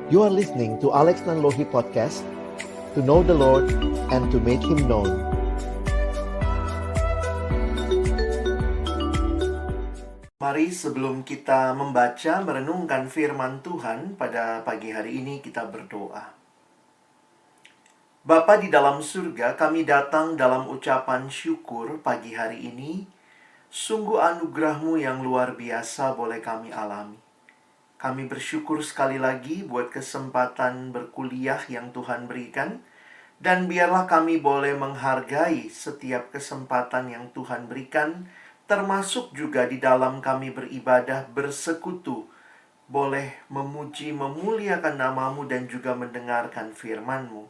You are listening to Alex Nanlohi Podcast, to know the Lord and to make Him known. Mari sebelum kita membaca, merenungkan firman Tuhan pada pagi hari ini, kita berdoa. Bapa di dalam surga, kami datang dalam ucapan syukur pagi hari ini. Sungguh anugerah-Mu yang luar biasa boleh kami alami. Kami bersyukur sekali lagi buat kesempatan berkuliah yang Tuhan berikan. Dan biarlah kami boleh menghargai setiap kesempatan yang Tuhan berikan, termasuk juga di dalam kami beribadah bersekutu, boleh memuji, memuliakan nama-Mu dan juga mendengarkan firman-Mu.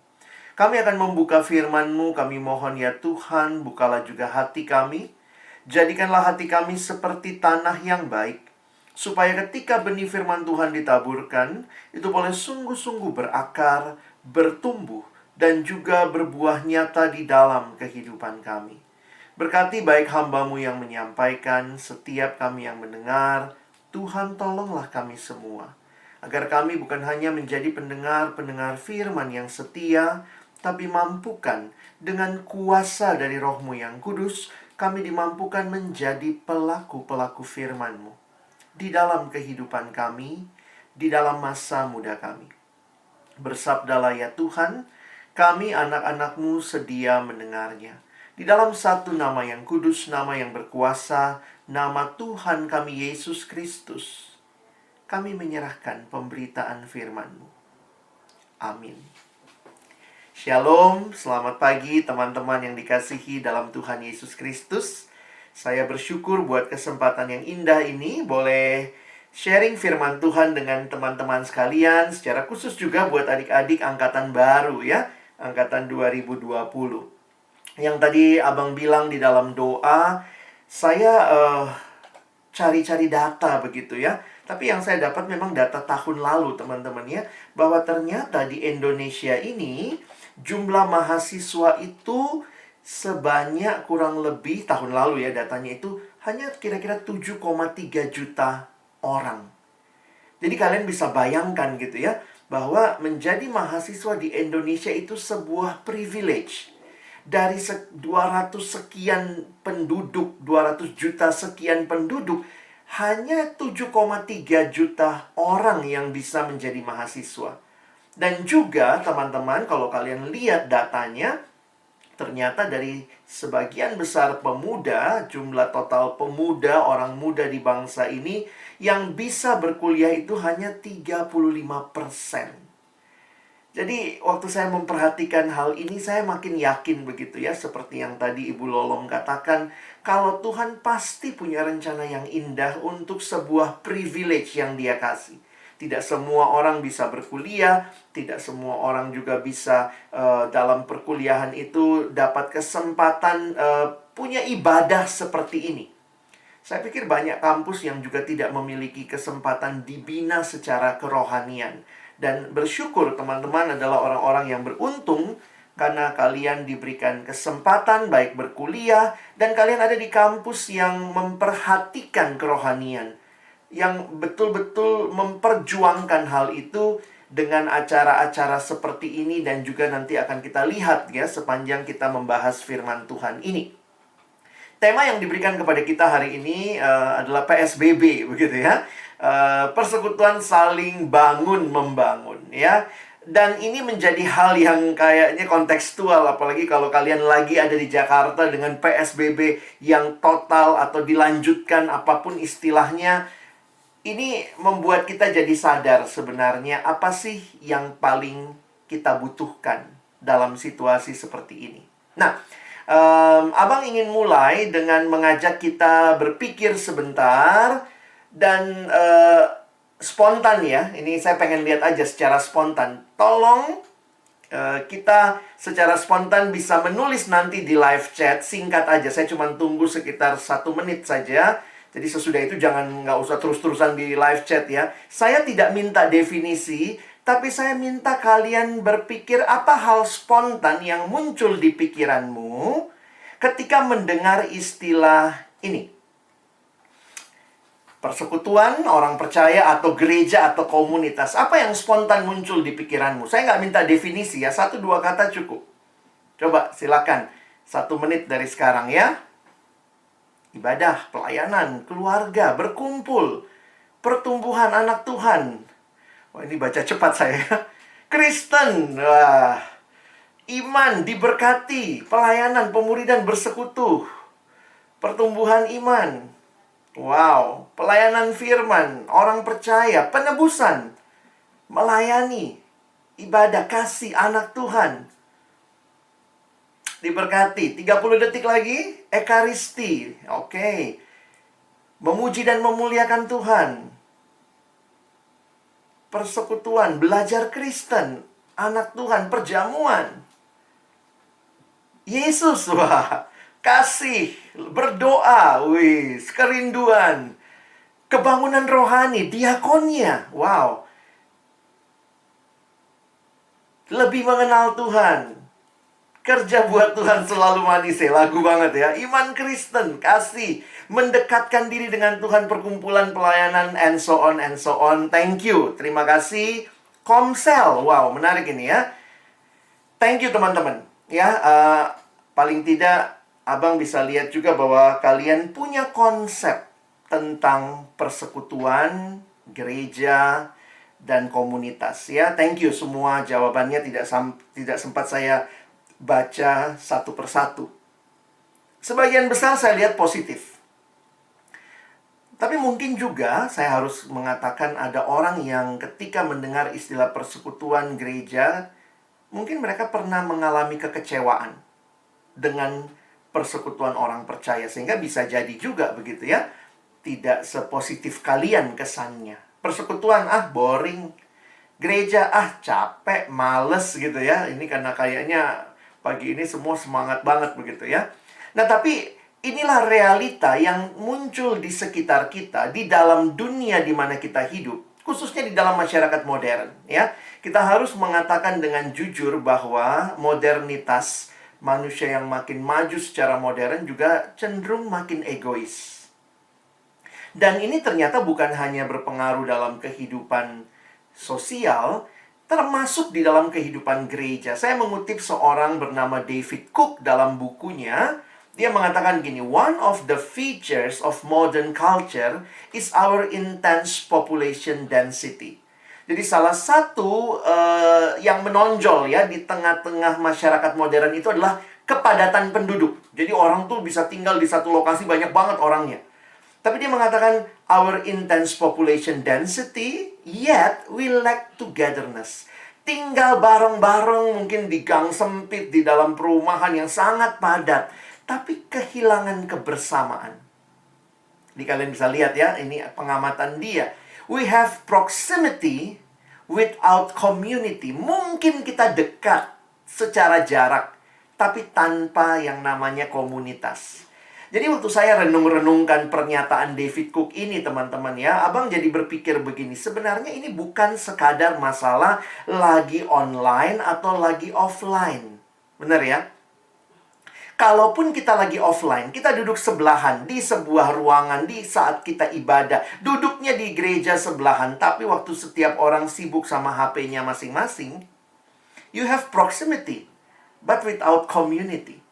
Kami akan membuka firman-Mu, kami mohon ya Tuhan, bukalah juga hati kami. Jadikanlah hati kami seperti tanah yang baik, supaya ketika benih firman Tuhan ditaburkan, itu boleh sungguh-sungguh berakar, bertumbuh, dan juga berbuah nyata di dalam kehidupan kami. Berkati baik hamba-Mu yang menyampaikan, setiap kami yang mendengar. Tuhan tolonglah kami semua, agar kami bukan hanya menjadi pendengar-pendengar firman yang setia, tapi mampukan dengan kuasa dari Roh-Mu yang kudus, kami dimampukan menjadi pelaku-pelaku firman-Mu di dalam kehidupan kami, di dalam masa muda kami. Bersabdalah ya Tuhan, kami anak-anak-Mu sedia mendengarnya. Di dalam satu nama yang kudus, nama yang berkuasa, nama Tuhan kami Yesus Kristus, kami menyerahkan pemberitaan firman-Mu. Amin. Shalom, selamat pagi teman-teman yang dikasihi dalam Tuhan Yesus Kristus. Saya bersyukur buat kesempatan yang indah ini, boleh sharing firman Tuhan dengan teman-teman sekalian, secara khusus juga buat adik-adik angkatan baru ya, angkatan 2020. Yang tadi Abang bilang di dalam doa, saya cari-cari data begitu ya. Tapi yang saya dapat memang data tahun lalu teman-teman ya, bahwa ternyata di Indonesia ini jumlah mahasiswa itu sebanyak kurang lebih tahun lalu ya, datanya itu hanya kira-kira 7,3 juta orang. Jadi kalian bisa bayangkan gitu ya, bahwa menjadi mahasiswa di Indonesia itu sebuah privilege. Dari 200 sekian penduduk, 200 juta sekian penduduk, hanya 7,3 juta orang yang bisa menjadi mahasiswa. Dan juga teman-teman, kalau kalian lihat datanya, ternyata dari sebagian besar pemuda, jumlah total pemuda, orang muda di bangsa ini, yang bisa berkuliah itu hanya 35%. Jadi, waktu saya memperhatikan hal ini, saya makin yakin begitu ya, seperti yang tadi Ibu Lolong katakan, kalau Tuhan pasti punya rencana yang indah untuk sebuah privilege yang Dia kasih. Tidak semua orang bisa berkuliah, tidak semua orang juga bisa dalam perkuliahan itu dapat kesempatan punya ibadah seperti ini. Saya pikir banyak kampus yang juga tidak memiliki kesempatan dibina secara kerohanian. Dan bersyukur teman-teman adalah orang-orang yang beruntung, karena kalian diberikan kesempatan baik berkuliah, dan kalian ada di kampus yang memperhatikan kerohanian, yang betul-betul memperjuangkan hal itu dengan acara-acara seperti ini. Dan juga nanti akan kita lihat ya, sepanjang kita membahas firman Tuhan ini. Tema yang diberikan kepada kita hari ini adalah PSBB begitu ya, persekutuan saling bangun membangun ya. Dan ini menjadi hal yang kayaknya kontekstual, apalagi kalau kalian lagi ada di Jakarta dengan PSBB yang total atau dilanjutkan, apapun istilahnya. Ini membuat kita jadi sadar sebenarnya apa sih yang paling kita butuhkan dalam situasi seperti ini. Nah, Abang ingin mulai dengan mengajak kita berpikir sebentar dan spontan ya. Ini saya pengen lihat aja secara spontan. Tolong kita secara spontan bisa menulis nanti di live chat, singkat aja. Saya cuma tunggu sekitar 1 menit saja. Jadi sesudah itu nggak usah terus-terusan di live chat ya. Saya tidak minta definisi, tapi saya minta kalian berpikir apa hal spontan yang muncul di pikiranmu ketika mendengar istilah ini. Persekutuan, orang percaya, atau gereja, atau komunitas. Apa yang spontan muncul di pikiranmu? Saya nggak minta definisi ya, 1-2 kata cukup. Coba silakan, 1 menit dari sekarang ya. Ibadah, pelayanan, keluarga, berkumpul, pertumbuhan anak Tuhan. Wah, ini baca cepat saya. Kristen, wah. Iman diberkati, pelayanan, pemuridan, bersekutu, pertumbuhan iman. Wow, pelayanan firman, orang percaya, penebusan, melayani, ibadah, kasih anak Tuhan. Diberkati, 30 detik lagi, ekaristi. Oke. Memuji dan memuliakan Tuhan. Persekutuan, belajar Kristen, anak Tuhan, perjamuan. Yesus, wah. Kasih, berdoa, wis, kerinduan, kebangunan rohani, diakonia, wow. Lebih mengenal Tuhan, kerja buat Tuhan selalu manis ya, lagu banget ya. Iman Kristen, kasih, mendekatkan diri dengan Tuhan, perkumpulan, pelayanan, and so on, and so on. Thank you, terima kasih. Komsel, wow, menarik ini ya. Thank you teman-teman. Ya, paling tidak Abang bisa lihat juga bahwa kalian punya konsep tentang persekutuan, gereja, dan komunitas ya. Thank you semua jawabannya tidak sempat saya baca satu persatu. Sebagian besar saya lihat positif. Tapi mungkin juga saya harus mengatakan ada orang yang ketika mendengar istilah persekutuan gereja, mungkin mereka pernah mengalami kekecewaan dengan persekutuan orang percaya. Sehingga bisa jadi juga begitu ya. Tidak sepositif kalian kesannya. Persekutuan, boring. Gereja, capek, males gitu ya. Ini karena kayaknya pagi ini semua semangat banget begitu ya. Nah tapi inilah realita yang muncul di sekitar kita. Di dalam dunia di mana kita hidup. Khususnya di dalam masyarakat modern ya. Kita harus mengatakan dengan jujur bahwa modernitas, manusia yang makin maju secara modern juga cenderung makin egois. Dan ini ternyata bukan hanya berpengaruh dalam kehidupan sosial, termasuk di dalam kehidupan gereja. Saya mengutip seorang bernama David Cook dalam bukunya. Dia mengatakan gini, one of the features of modern culture is our intense population density. Jadi salah satu yang menonjol ya di tengah-tengah masyarakat modern itu adalah kepadatan penduduk. Jadi orang tuh bisa tinggal di satu lokasi banyak banget orangnya. Tapi dia mengatakan our intense population density, yet we lack togetherness. Tinggal bareng-bareng mungkin di gang sempit di dalam perumahan yang sangat padat, tapi kehilangan kebersamaan. Jadi kalian bisa lihat ya, ini pengamatan dia. We have proximity without community. Mungkin kita dekat secara jarak, tapi tanpa yang namanya komunitas. Jadi waktu saya renung-renungkan pernyataan David Cook ini teman-teman ya, Abang jadi berpikir begini, sebenarnya ini bukan sekadar masalah lagi online atau lagi offline. Benar ya? Kalaupun kita lagi offline, kita duduk sebelahan di sebuah ruangan di saat kita ibadah. Duduknya di gereja sebelahan, tapi waktu setiap orang sibuk sama HP-nya masing-masing, you have proximity, but without community.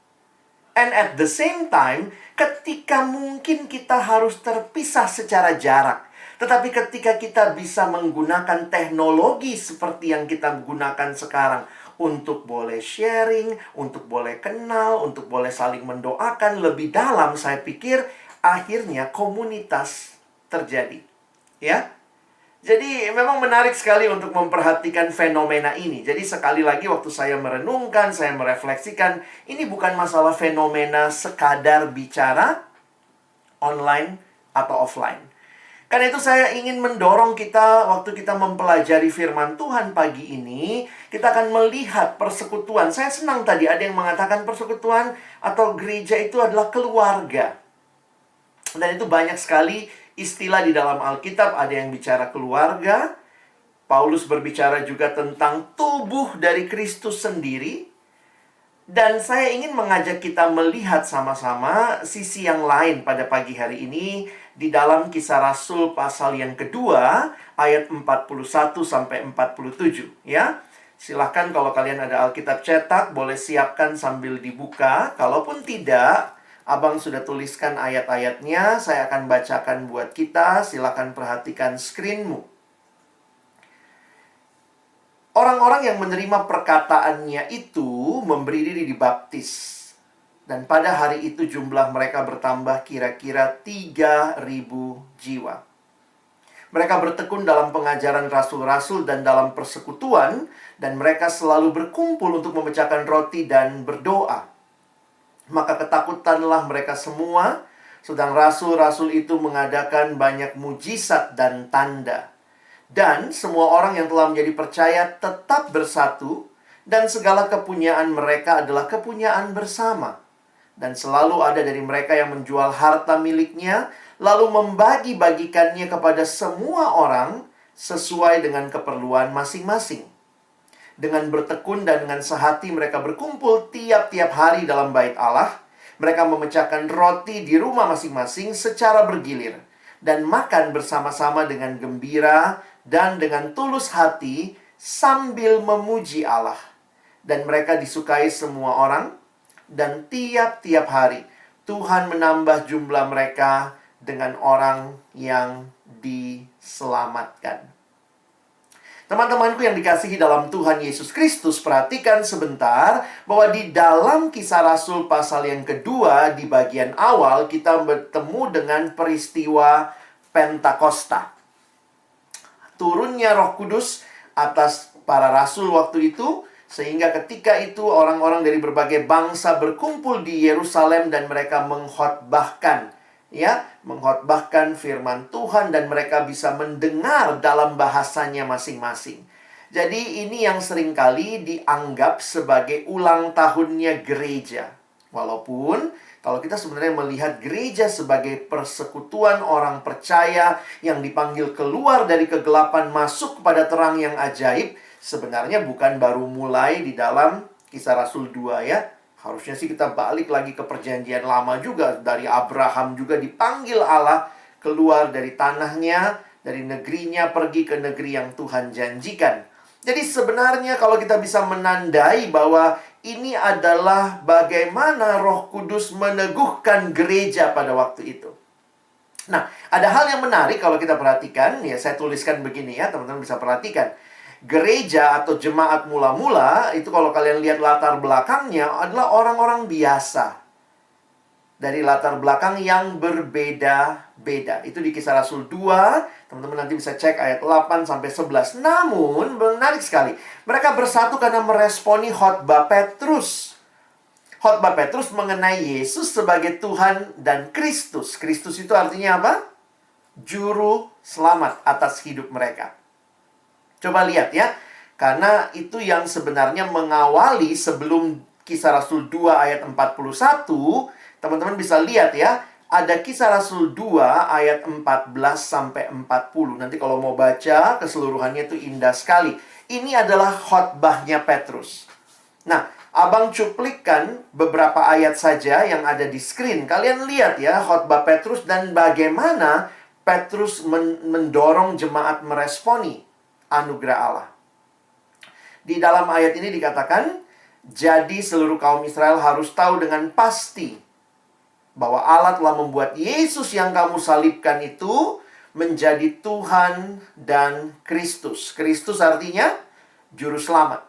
And at the same time, ketika mungkin kita harus terpisah secara jarak, tetapi ketika kita bisa menggunakan teknologi seperti yang kita gunakan sekarang, untuk boleh sharing, untuk boleh kenal, untuk boleh saling mendoakan lebih dalam, saya pikir akhirnya komunitas terjadi. Ya. Jadi memang menarik sekali untuk memperhatikan fenomena ini. Jadi sekali lagi waktu saya merenungkan, saya merefleksikan, ini bukan masalah fenomena sekadar bicara online atau offline. Karena itu saya ingin mendorong kita waktu kita mempelajari firman Tuhan pagi ini, kita akan melihat persekutuan. Saya senang tadi ada yang mengatakan persekutuan atau gereja itu adalah keluarga. Dan itu banyak sekali istilah di dalam Alkitab, ada yang bicara keluarga. Paulus berbicara juga tentang tubuh dari Kristus sendiri. Dan saya ingin mengajak kita melihat sama-sama sisi yang lain pada pagi hari ini di dalam Kisah Rasul pasal yang kedua ayat 41 sampai 47 ya. Silahkan kalau kalian ada Alkitab cetak boleh siapkan sambil dibuka. Kalaupun tidak, Abang sudah tuliskan ayat-ayatnya, saya akan bacakan buat kita. Silahkan perhatikan screenmu. Orang-orang yang menerima perkataannya itu memberi diri dibaptis. Dan pada hari itu jumlah mereka bertambah kira-kira 3.000 jiwa. Mereka bertekun dalam pengajaran rasul-rasul dan dalam persekutuan. Dan mereka selalu berkumpul untuk memecahkan roti dan berdoa. Maka ketakutanlah mereka semua. Sedang rasul-rasul itu mengadakan banyak mujizat dan tanda. Dan semua orang yang telah menjadi percaya tetap bersatu. Dan segala kepunyaan mereka adalah kepunyaan bersama. Dan selalu ada dari mereka yang menjual harta miliknya, lalu membagi-bagikannya kepada semua orang sesuai dengan keperluan masing-masing. Dengan bertekun dan dengan sehati mereka berkumpul tiap-tiap hari dalam bait Allah. Mereka memecahkan roti di rumah masing-masing secara bergilir. Dan makan bersama-sama dengan gembira dan dengan tulus hati sambil memuji Allah. Dan mereka disukai semua orang. Dan tiap-tiap hari Tuhan menambah jumlah mereka dengan orang yang diselamatkan. Teman-temanku yang dikasihi dalam Tuhan Yesus Kristus, perhatikan sebentar bahwa di dalam Kisah Rasul pasal yang kedua di bagian awal kita bertemu dengan peristiwa Pentakosta. Turunnya Roh Kudus atas para rasul waktu itu, sehingga ketika itu orang-orang dari berbagai bangsa berkumpul di Yerusalem dan mereka mengkhotbahkan firman Tuhan dan mereka bisa mendengar dalam bahasanya masing-masing. Jadi ini yang seringkali dianggap sebagai ulang tahunnya gereja. Walaupun kalau kita sebenarnya melihat gereja sebagai persekutuan orang percaya yang dipanggil keluar dari kegelapan masuk kepada terang yang ajaib, sebenarnya bukan baru mulai di dalam Kisah Rasul 2 ya. Harusnya sih kita balik lagi ke perjanjian lama juga. Dari Abraham juga dipanggil Allah keluar dari tanahnya, dari negerinya pergi ke negeri yang Tuhan janjikan. Jadi sebenarnya kalau kita bisa menandai bahwa ini adalah bagaimana Roh Kudus meneguhkan gereja pada waktu itu. Nah, ada hal yang menarik kalau kita perhatikan, ya saya tuliskan begini ya, teman-teman bisa perhatikan. Gereja atau jemaat mula-mula, itu kalau kalian lihat latar belakangnya adalah orang-orang biasa. Dari latar belakang yang berbeda-beda. Itu di Kisah Rasul 2, teman-teman nanti bisa cek ayat 8-11. Namun, menarik sekali. Mereka bersatu karena meresponi khotbah Petrus. Khotbah Petrus mengenai Yesus sebagai Tuhan dan Kristus. Kristus itu artinya apa? Juru selamat atas hidup mereka. Coba lihat ya. Karena itu yang sebenarnya mengawali sebelum Kisah Rasul 2 ayat 41. Teman-teman bisa lihat ya. Ada Kisah Rasul 2 ayat 14-40. Nanti kalau mau baca keseluruhannya itu indah sekali. Ini adalah khotbahnya Petrus. Nah, Abang cuplikkan beberapa ayat saja yang ada di screen. Kalian lihat ya khotbah Petrus dan bagaimana Petrus mendorong jemaat meresponi anugerah Allah. Di dalam ayat ini dikatakan, jadi seluruh kaum Israel harus tahu dengan pasti bahwa Allah telah membuat Yesus yang kamu salibkan itu menjadi Tuhan dan Kristus. Kristus artinya juru selamat.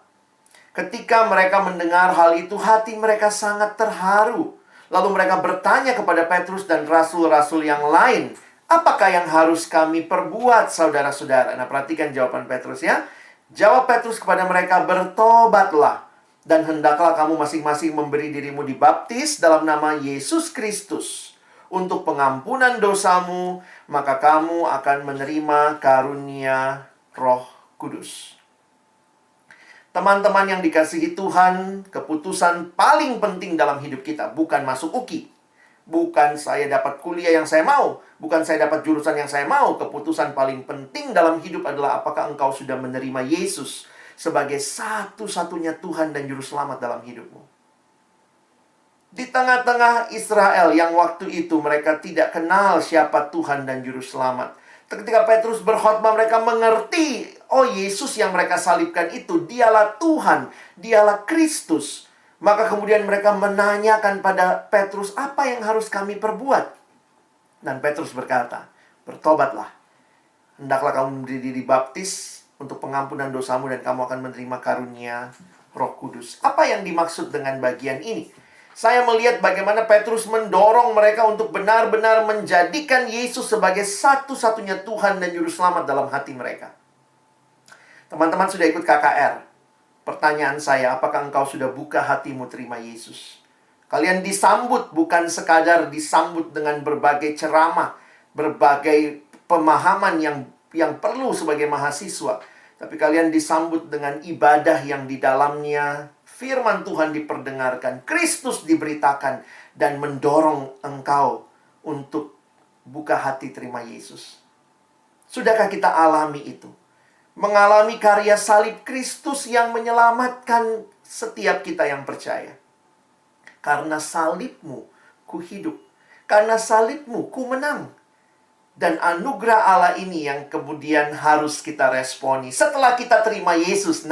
Ketika mereka mendengar hal itu, hati mereka sangat terharu. Lalu mereka bertanya kepada Petrus dan rasul-rasul yang lain, apakah yang harus kami perbuat, saudara-saudara? Nah, perhatikan jawaban Petrus ya. Jawab Petrus kepada mereka, bertobatlah. Dan hendaklah kamu masing-masing memberi dirimu dibaptis dalam nama Yesus Kristus untuk pengampunan dosamu, maka kamu akan menerima karunia Roh Kudus. Teman-teman yang dikasihi Tuhan, keputusan paling penting dalam hidup kita bukan masuk UKI. Bukan saya dapat kuliah yang saya mau. Bukan saya dapat jurusan yang saya mau. Keputusan paling penting dalam hidup adalah apakah engkau sudah menerima Yesus sebagai satu-satunya Tuhan dan Juru Selamat dalam hidupmu. Di tengah-tengah Israel yang waktu itu mereka tidak kenal siapa Tuhan dan Juru Selamat. Ketika Petrus berkhotbah, mereka mengerti, oh Yesus yang mereka salibkan itu, dialah Tuhan, dialah Kristus. Maka kemudian mereka menanyakan pada Petrus, apa yang harus kami perbuat? Dan Petrus berkata, bertobatlah. Hendaklah kamu berdiri dibaptis untuk pengampunan dosamu dan kamu akan menerima karunia Roh Kudus. Apa yang dimaksud dengan bagian ini? Saya melihat bagaimana Petrus mendorong mereka untuk benar-benar menjadikan Yesus sebagai satu-satunya Tuhan dan Juru Selamat dalam hati mereka. Teman-teman sudah ikut KKR. Pertanyaan saya, apakah engkau sudah buka hatimu terima Yesus? Kalian disambut bukan sekadar disambut dengan berbagai ceramah, berbagai pemahaman yang perlu sebagai mahasiswa. Tapi kalian disambut dengan ibadah yang di dalamnya firman Tuhan diperdengarkan, Kristus diberitakan, dan mendorong engkau untuk buka hati terima Yesus. Sudahkah kita alami itu? Mengalami karya salib Kristus yang menyelamatkan setiap kita yang percaya. Karena salibmu, ku hidup. Karena salibmu, ku menang. Dan anugerah Allah ini yang kemudian harus kita responi. Setelah kita terima Yesus,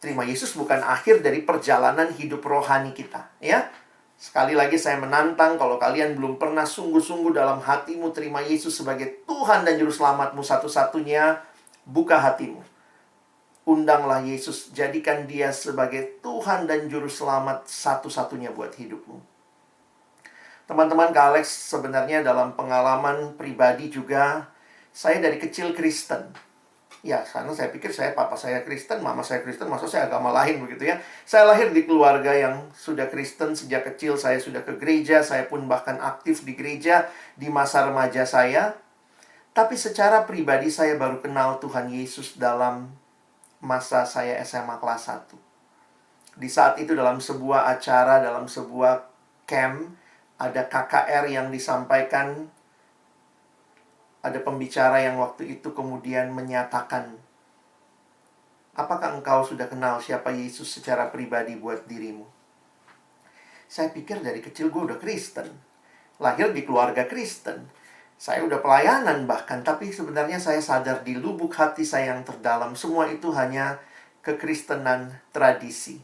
terima Yesus bukan akhir dari perjalanan hidup rohani kita, ya. Sekali lagi saya menantang kalau kalian belum pernah sungguh-sungguh dalam hatimu terima Yesus sebagai Tuhan dan Juru Selamatmu satu-satunya, buka hatimu. Undanglah Yesus, jadikan Dia sebagai Tuhan dan Juru Selamat satu-satunya buat hidupmu. Teman-teman, Kak Alex sebenarnya dalam pengalaman pribadi juga, saya dari kecil Kristen. Ya, karena saya pikir papa saya Kristen, mama saya Kristen, masa saya agama lain begitu ya. Saya lahir di keluarga yang sudah Kristen sejak kecil, saya sudah ke gereja, saya pun bahkan aktif di gereja di masa remaja saya. Tapi secara pribadi saya baru kenal Tuhan Yesus dalam masa saya SMA kelas 1. Di saat itu dalam sebuah acara, dalam sebuah camp, ada KKR yang disampaikan. Ada pembicara yang waktu itu kemudian menyatakan, apakah engkau sudah kenal siapa Yesus secara pribadi buat dirimu? Saya pikir dari kecil gue udah Kristen. Lahir di keluarga Kristen. Saya udah pelayanan bahkan. Tapi sebenarnya saya sadar di lubuk hati saya yang terdalam, semua itu hanya kekristenan tradisi.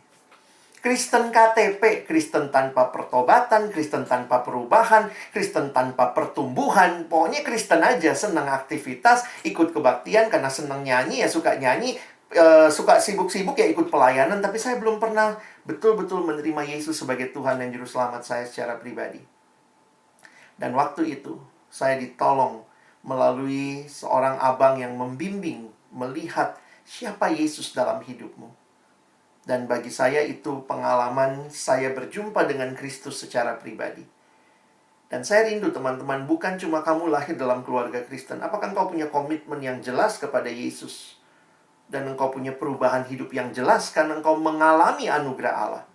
Kristen KTP, Kristen tanpa pertobatan, Kristen tanpa perubahan, Kristen tanpa pertumbuhan. Pokoknya Kristen aja, senang aktivitas, ikut kebaktian karena senang nyanyi, ya suka nyanyi, suka sibuk-sibuk ya ikut pelayanan. Tapi saya belum pernah betul-betul menerima Yesus sebagai Tuhan dan Juru Selamat saya secara pribadi. Dan waktu itu, saya ditolong melalui seorang abang yang membimbing, melihat siapa Yesus dalam hidupmu. Dan bagi saya itu pengalaman saya berjumpa dengan Kristus secara pribadi. Dan saya rindu teman-teman, bukan cuma kamu lahir dalam keluarga Kristen. Apakah engkau punya komitmen yang jelas kepada Yesus? Dan engkau punya perubahan hidup yang jelas karena engkau mengalami anugerah Allah.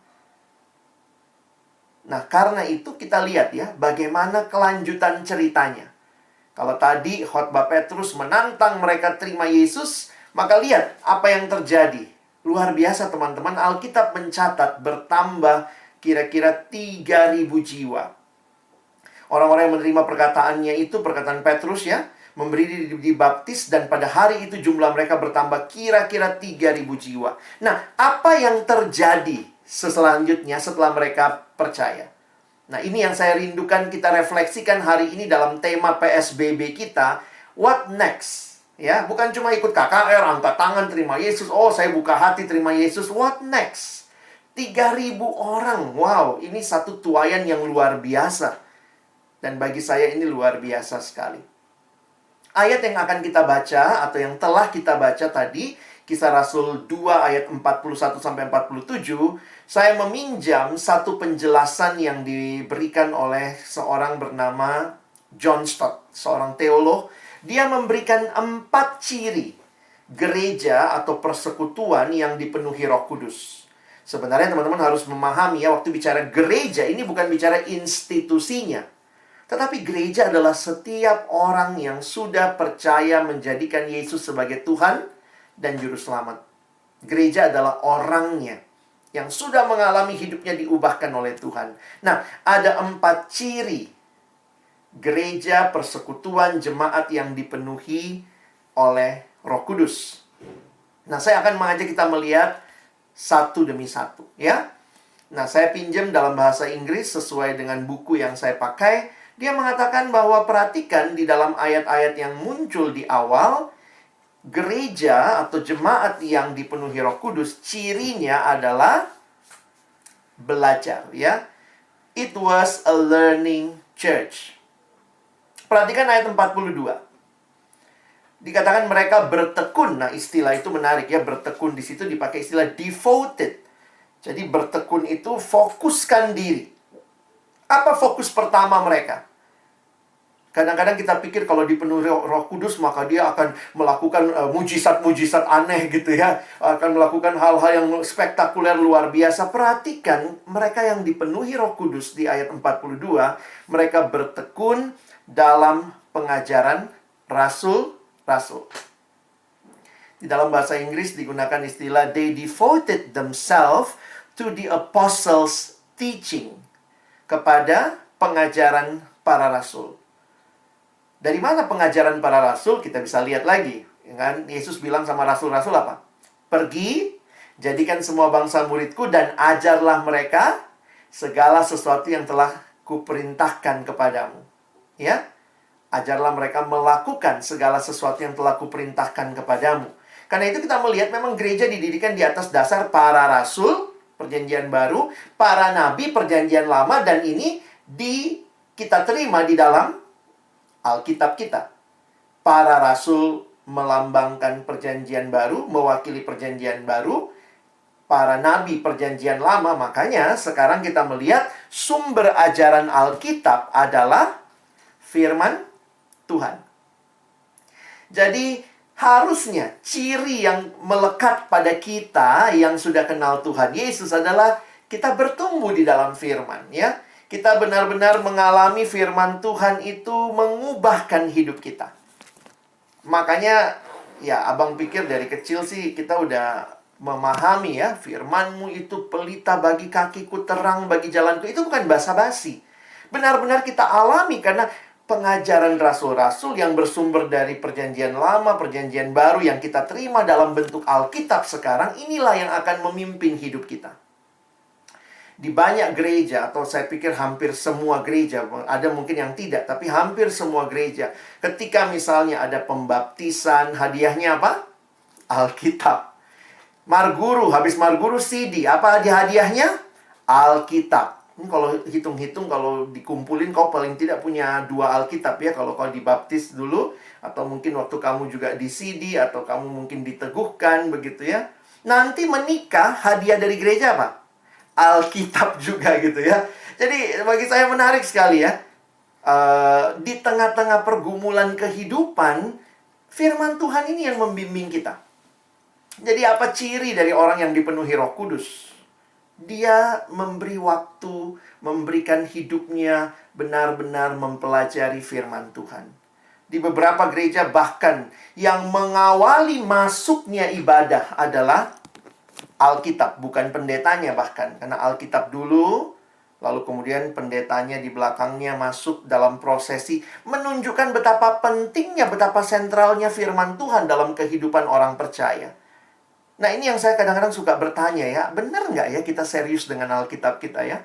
Nah, karena itu kita lihat ya, bagaimana kelanjutan ceritanya. Kalau tadi khotbah Petrus menantang mereka terima Yesus, maka lihat apa yang terjadi. Luar biasa teman-teman, Alkitab mencatat bertambah kira-kira 3.000 jiwa. Orang-orang yang menerima perkataannya itu, perkataan Petrus ya, memberi dibaptis, dan pada hari itu jumlah mereka bertambah kira-kira 3.000 jiwa. Nah, apa yang terjadi selanjutnya setelah mereka percaya? Nah, ini yang saya rindukan kita refleksikan hari ini dalam tema PSBB kita, What Next? Ya, bukan cuma ikut KKR, angkat tangan, terima Yesus. Oh, saya buka hati, terima Yesus. What next? 3.000 orang. Wow, ini satu tuaian yang luar biasa. Dan bagi saya ini luar biasa sekali. Ayat yang akan kita baca, atau yang telah kita baca tadi, Kisah Rasul 2 ayat 41-47, saya meminjam satu penjelasan yang diberikan oleh seorang bernama John Stott, seorang teolog. Dia memberikan 4 ciri gereja atau persekutuan yang dipenuhi Roh Kudus. Sebenarnya teman-teman harus memahami ya, waktu bicara gereja ini bukan bicara institusinya. Tetapi gereja adalah setiap orang yang sudah percaya menjadikan Yesus sebagai Tuhan dan Juru Selamat. Gereja adalah orangnya. yang sudah mengalami hidupnya diubahkan oleh Tuhan. Nah, ada 4 ciri gereja, persekutuan, jemaat yang dipenuhi oleh Roh Kudus. Nah, saya akan mengajak kita melihat satu demi satu, ya. Nah, saya pinjam dalam bahasa Inggris sesuai dengan buku yang saya pakai. Dia mengatakan bahwa perhatikan di dalam ayat-ayat yang muncul di awal, gereja atau jemaat yang dipenuhi Roh Kudus, cirinya adalah belajar, ya. It was a learning church. Perhatikan ayat 42. Dikatakan mereka bertekun. Nah, istilah itu menarik ya, bertekun di situ dipakai istilah devoted. Jadi bertekun itu fokuskan diri. Apa fokus pertama mereka? Kadang-kadang kita pikir kalau dipenuhi Roh Kudus maka dia akan melakukan mujizat-mujizat aneh gitu ya. Akan melakukan hal-hal yang spektakuler luar biasa. Perhatikan mereka yang dipenuhi Roh Kudus di ayat 42, mereka bertekun dalam pengajaran rasul-rasul. Di dalam bahasa Inggris digunakan istilah they devoted themselves to the apostles' teaching. Kepada pengajaran para rasul. Dari mana pengajaran para rasul? Kita bisa lihat lagi, kan? Yesus bilang sama rasul-rasul apa? Pergi, jadikan semua bangsa muridku dan ajarlah mereka segala sesuatu yang telah kuperintahkan kepadamu. Ya? Ajarlah mereka melakukan segala sesuatu yang telah kuperintahkan kepadamu. Karena itu kita melihat memang gereja didirikan di atas dasar para rasul, Perjanjian Baru, para nabi, Perjanjian Lama, dan ini kita terima di dalam Alkitab kita. Para rasul melambangkan Perjanjian Baru, mewakili Perjanjian Baru. Para nabi Perjanjian Lama, makanya sekarang kita melihat sumber ajaran Alkitab adalah firman Tuhan. Jadi harusnya ciri yang melekat pada kita yang sudah kenal Tuhan Yesus adalah kita bertumbuh di dalam firman, ya. Kita benar-benar mengalami firman Tuhan itu mengubahkan hidup kita. Makanya, ya abang pikir dari kecil sih kita udah memahami ya, firman-Mu itu pelita bagi kakiku, terang bagi jalanku. Itu bukan basa-basi. Benar-benar kita alami karena pengajaran rasul-rasul yang bersumber dari Perjanjian Lama, Perjanjian Baru yang kita terima dalam bentuk Alkitab sekarang, inilah yang akan memimpin hidup kita. Di banyak gereja, atau saya pikir hampir semua gereja, ada mungkin yang tidak, tapi hampir semua gereja, ketika misalnya ada pembaptisan, hadiahnya apa? Alkitab. Marguru, habis Marguru CD, apa hadiahnya? Alkitab. Ini kalau hitung-hitung, kalau dikumpulin, kau paling tidak punya 2 Alkitab ya, kalau kau dibaptis dulu, atau mungkin waktu kamu juga di CD, atau kamu mungkin diteguhkan, begitu ya. Nanti menikah, hadiah dari gereja apa? Alkitab juga gitu ya. Jadi bagi saya menarik sekali ya. Di tengah-tengah pergumulan kehidupan, firman Tuhan ini yang membimbing kita. Jadi apa ciri dari orang yang dipenuhi Roh Kudus? Dia memberi waktu, memberikan hidupnya benar-benar mempelajari firman Tuhan. Di beberapa gereja bahkan yang mengawali masuknya ibadah adalah Alkitab, bukan pendetanya bahkan. Karena Alkitab dulu, lalu kemudian pendetanya di belakangnya masuk dalam prosesi, menunjukkan betapa pentingnya, betapa sentralnya firman Tuhan dalam kehidupan orang percaya. Nah, ini yang saya kadang-kadang suka bertanya ya, benar nggak ya kita serius dengan Alkitab kita ya?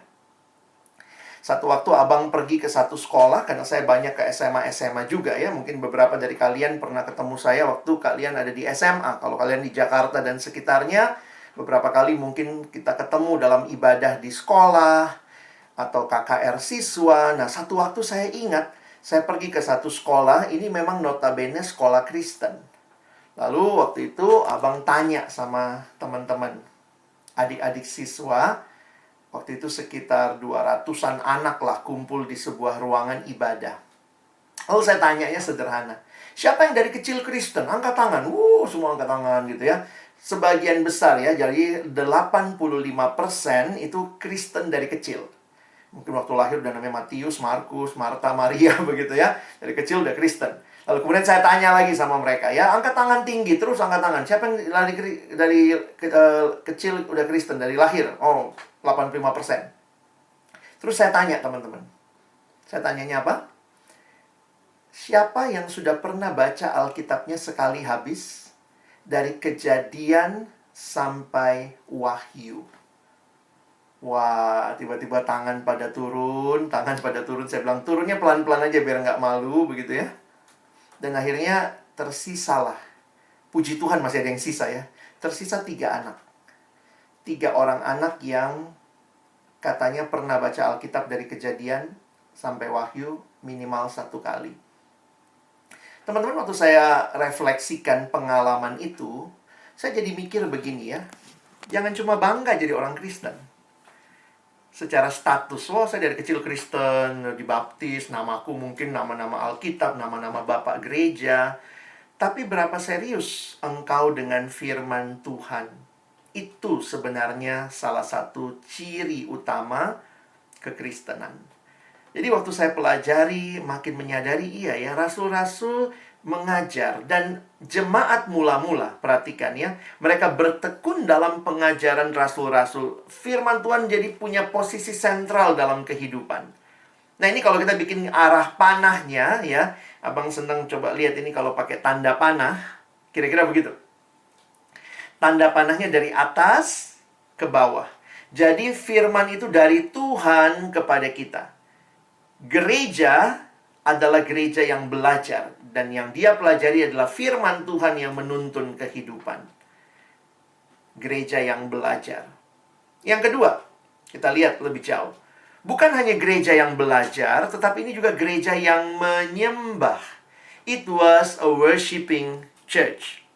Satu waktu abang pergi ke satu sekolah, karena saya banyak ke SMA juga ya. Mungkin beberapa dari kalian pernah ketemu saya waktu kalian ada di SMA. Kalau kalian di Jakarta dan sekitarnya, beberapa kali mungkin kita ketemu dalam ibadah di sekolah atau KKR siswa. Nah, satu waktu saya ingat, saya pergi ke satu sekolah, ini memang notabene sekolah Kristen. Lalu waktu itu abang tanya sama teman-teman, adik-adik siswa, waktu itu sekitar 200-an anak lah kumpul di sebuah ruangan ibadah. Lalu saya tanyanya sederhana, siapa yang dari kecil Kristen? Angkat tangan. Semua angkat tangan gitu ya. Sebagian besar ya, jadi 85% itu Kristen dari kecil. Mungkin waktu lahir udah namanya Matius, Markus, Marta, Maria begitu ya. Dari kecil udah Kristen. Lalu kemudian saya tanya lagi sama mereka, ya angkat tangan tinggi, terus angkat tangan. Siapa yang kecil udah Kristen, dari lahir? Oh, 85%. Terus saya tanya teman-teman. Saya tanyanya apa? Siapa yang sudah pernah baca Alkitabnya sekali habis? Dari Kejadian sampai Wahyu. Wah, tiba-tiba tangan pada turun. Saya bilang, turunnya pelan-pelan aja biar nggak malu, begitu ya. Dan akhirnya tersisalah. Puji Tuhan masih ada yang sisa ya. Tersisa 3 anak. 3 orang anak yang katanya pernah baca Alkitab dari Kejadian sampai Wahyu minimal 1 kali. Teman-teman, waktu saya refleksikan pengalaman itu, saya jadi mikir begini ya. Jangan cuma bangga jadi orang Kristen. Secara status, saya dari kecil Kristen, dibaptis, namaku mungkin nama-nama Alkitab, nama-nama Bapak Gereja. Tapi berapa serius engkau dengan firman Tuhan? Itu sebenarnya salah satu ciri utama kekristenan. Jadi waktu saya pelajari, makin menyadari, iya ya, rasul-rasul mengajar. Dan jemaat mula-mula, perhatikan ya, mereka bertekun dalam pengajaran rasul-rasul. Firman Tuhan jadi punya posisi sentral dalam kehidupan. Nah ini kalau kita bikin arah panahnya ya, abang senang coba lihat ini kalau pakai tanda panah, kira-kira begitu. Tanda panahnya dari atas ke bawah. Jadi firman itu dari Tuhan kepada kita. Gereja adalah gereja yang belajar. Dan yang dia pelajari adalah firman Tuhan yang menuntun kehidupan. Gereja yang belajar. Yang kedua, kita lihat lebih jauh. Bukan hanya gereja yang belajar, tetapi ini juga gereja yang menyembah. It was a worshiping church.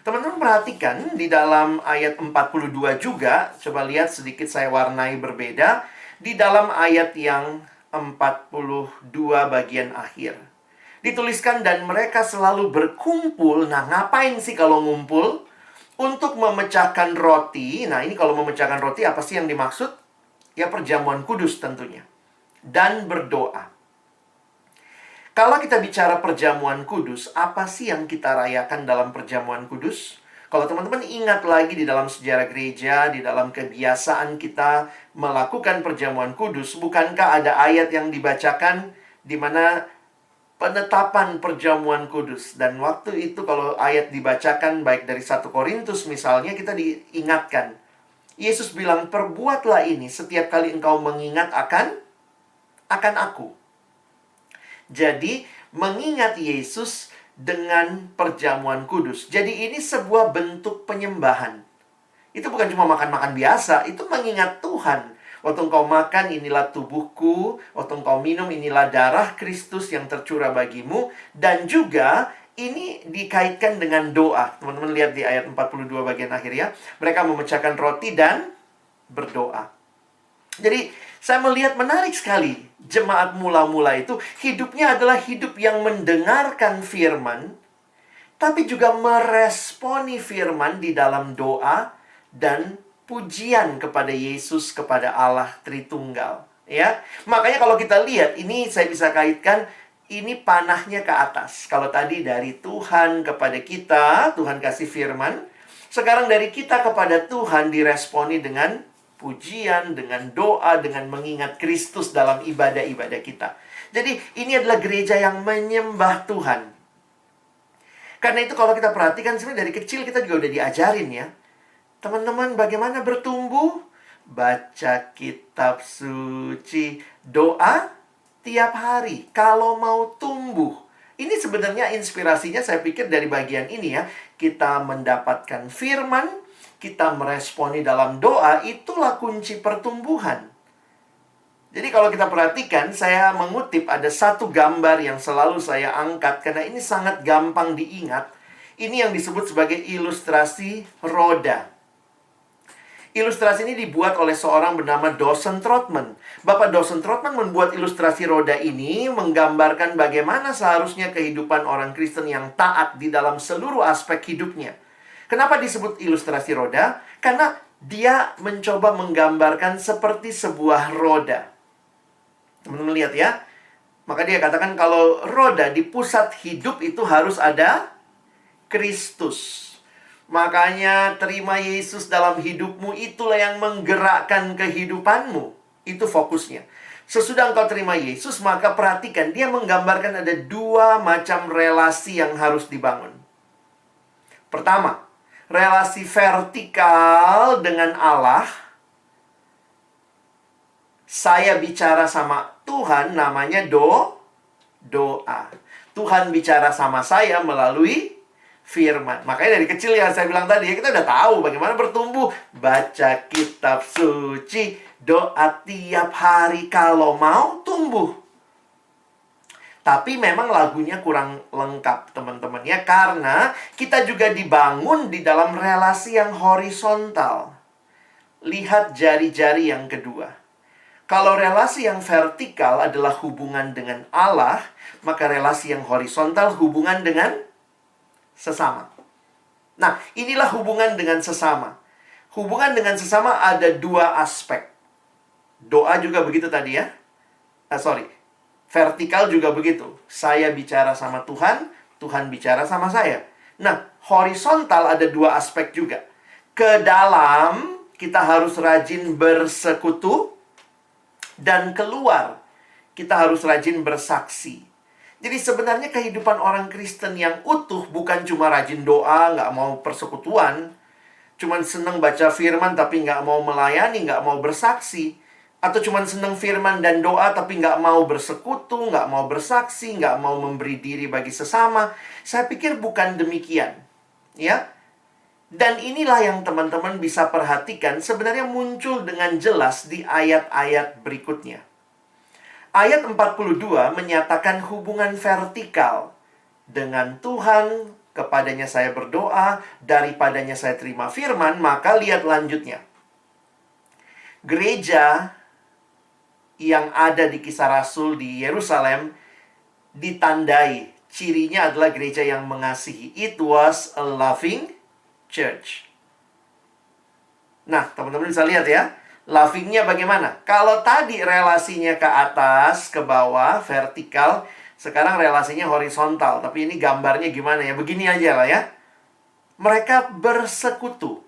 Teman-teman perhatikan di dalam ayat 42 juga, coba lihat sedikit saya warnai berbeda. Di dalam ayat yang 42 bagian akhir. Dituliskan, dan mereka selalu berkumpul. Nah, ngapain sih kalau ngumpul? Untuk memecahkan roti. Nah, ini kalau memecahkan roti, apa sih yang dimaksud? Ya, perjamuan kudus tentunya. Dan berdoa. Kalau kita bicara perjamuan kudus, apa sih yang kita rayakan dalam perjamuan kudus? Kalau teman-teman ingat lagi di dalam sejarah gereja, di dalam kebiasaan kita melakukan perjamuan kudus, bukankah ada ayat yang dibacakan di mana penetapan perjamuan kudus? Dan waktu itu kalau ayat dibacakan baik dari 1 Korintus misalnya, kita diingatkan. Yesus bilang, perbuatlah ini setiap kali engkau mengingat akan aku. Jadi, mengingat Yesus dengan perjamuan kudus. Jadi ini sebuah bentuk penyembahan. Itu bukan cuma makan-makan biasa, itu mengingat Tuhan. Waktu engkau makan, inilah tubuhku. Waktu engkau minum, inilah darah Kristus yang tercurah bagimu. Dan juga ini dikaitkan dengan doa. Teman-teman lihat di ayat 42 bagian akhir ya. Mereka memecahkan roti dan berdoa. Jadi saya melihat menarik sekali. Jemaat mula-mula itu hidupnya adalah hidup yang mendengarkan firman, tapi juga meresponi firman di dalam doa dan pujian kepada Yesus, kepada Allah Tritunggal. Ya, makanya kalau kita lihat, ini saya bisa kaitkan, ini panahnya ke atas. Kalau tadi dari Tuhan kepada kita, Tuhan kasih firman. Sekarang dari kita kepada Tuhan diresponi dengan pujian, dengan doa, dengan mengingat Kristus dalam ibadah-ibadah kita. Jadi ini adalah gereja yang menyembah Tuhan. Karena itu kalau kita perhatikan, sebenarnya dari kecil kita juga udah diajarin ya. Teman-teman, bagaimana bertumbuh? Baca kitab suci, doa tiap hari. Kalau mau tumbuh. Ini sebenarnya inspirasinya saya pikir dari bagian ini ya. Kita mendapatkan firman, kita meresponi dalam doa, itulah kunci pertumbuhan. Jadi kalau kita perhatikan, saya mengutip ada satu gambar yang selalu saya angkat, karena ini sangat gampang diingat. Ini yang disebut sebagai ilustrasi roda. Ilustrasi ini dibuat oleh seorang bernama Dawson Trotman. Bapak Dawson Trotman membuat ilustrasi roda ini, menggambarkan bagaimana seharusnya kehidupan orang Kristen yang taat di dalam seluruh aspek hidupnya. Kenapa disebut ilustrasi roda? Karena Dia mencoba menggambarkan seperti sebuah roda. Teman-teman lihat ya. Maka dia katakan kalau roda di pusat hidup itu harus ada Kristus. Makanya terima Yesus dalam hidupmu, itulah yang menggerakkan kehidupanmu. Itu fokusnya. Sesudah engkau terima Yesus, maka perhatikan, dia menggambarkan ada dua macam relasi yang harus dibangun. Pertama, relasi vertikal dengan Allah. Saya bicara sama Tuhan, namanya doa. Tuhan bicara sama saya melalui firman. Makanya dari kecil yang saya bilang tadi, kita udah tahu bagaimana bertumbuh. Baca kitab suci, doa tiap hari kalau mau tumbuh. Tapi memang lagunya kurang lengkap, teman-teman ya. Karena kita juga dibangun di dalam relasi yang horizontal. Lihat jari-jari yang kedua. Kalau relasi yang vertikal adalah hubungan dengan Allah, maka relasi yang horizontal hubungan dengan sesama. Nah, inilah hubungan dengan sesama. Hubungan dengan sesama ada dua aspek. Doa juga begitu tadi ya. Vertikal juga begitu. Saya bicara sama Tuhan, Tuhan bicara sama saya. Nah, horizontal ada dua aspek juga. Ke dalam, kita harus rajin bersekutu. Dan keluar, kita harus rajin bersaksi. Jadi sebenarnya kehidupan orang Kristen yang utuh bukan cuma rajin doa, nggak mau persekutuan, cuman seneng baca firman tapi nggak mau melayani, nggak mau bersaksi, atau cuman seneng firman dan doa tapi nggak mau bersekutu, nggak mau bersaksi, nggak mau memberi diri bagi sesama. Saya pikir bukan demikian, ya. Dan inilah yang teman-teman bisa perhatikan sebenarnya muncul dengan jelas di ayat-ayat berikutnya. Ayat 42 menyatakan hubungan vertikal dengan Tuhan, kepadanya saya berdoa, daripadanya saya terima firman, maka lihat lanjutnya. Gereja yang ada di Kisah Rasul di Yerusalem ditandai, cirinya adalah gereja yang mengasihi. It was a loving church. Nah, teman-teman bisa lihat ya. Lovingnya bagaimana? Kalau tadi relasinya ke atas, ke bawah, vertikal. Sekarang relasinya horizontal. Tapi ini gambarnya gimana ya? Begini aja lah ya. Mereka bersekutu.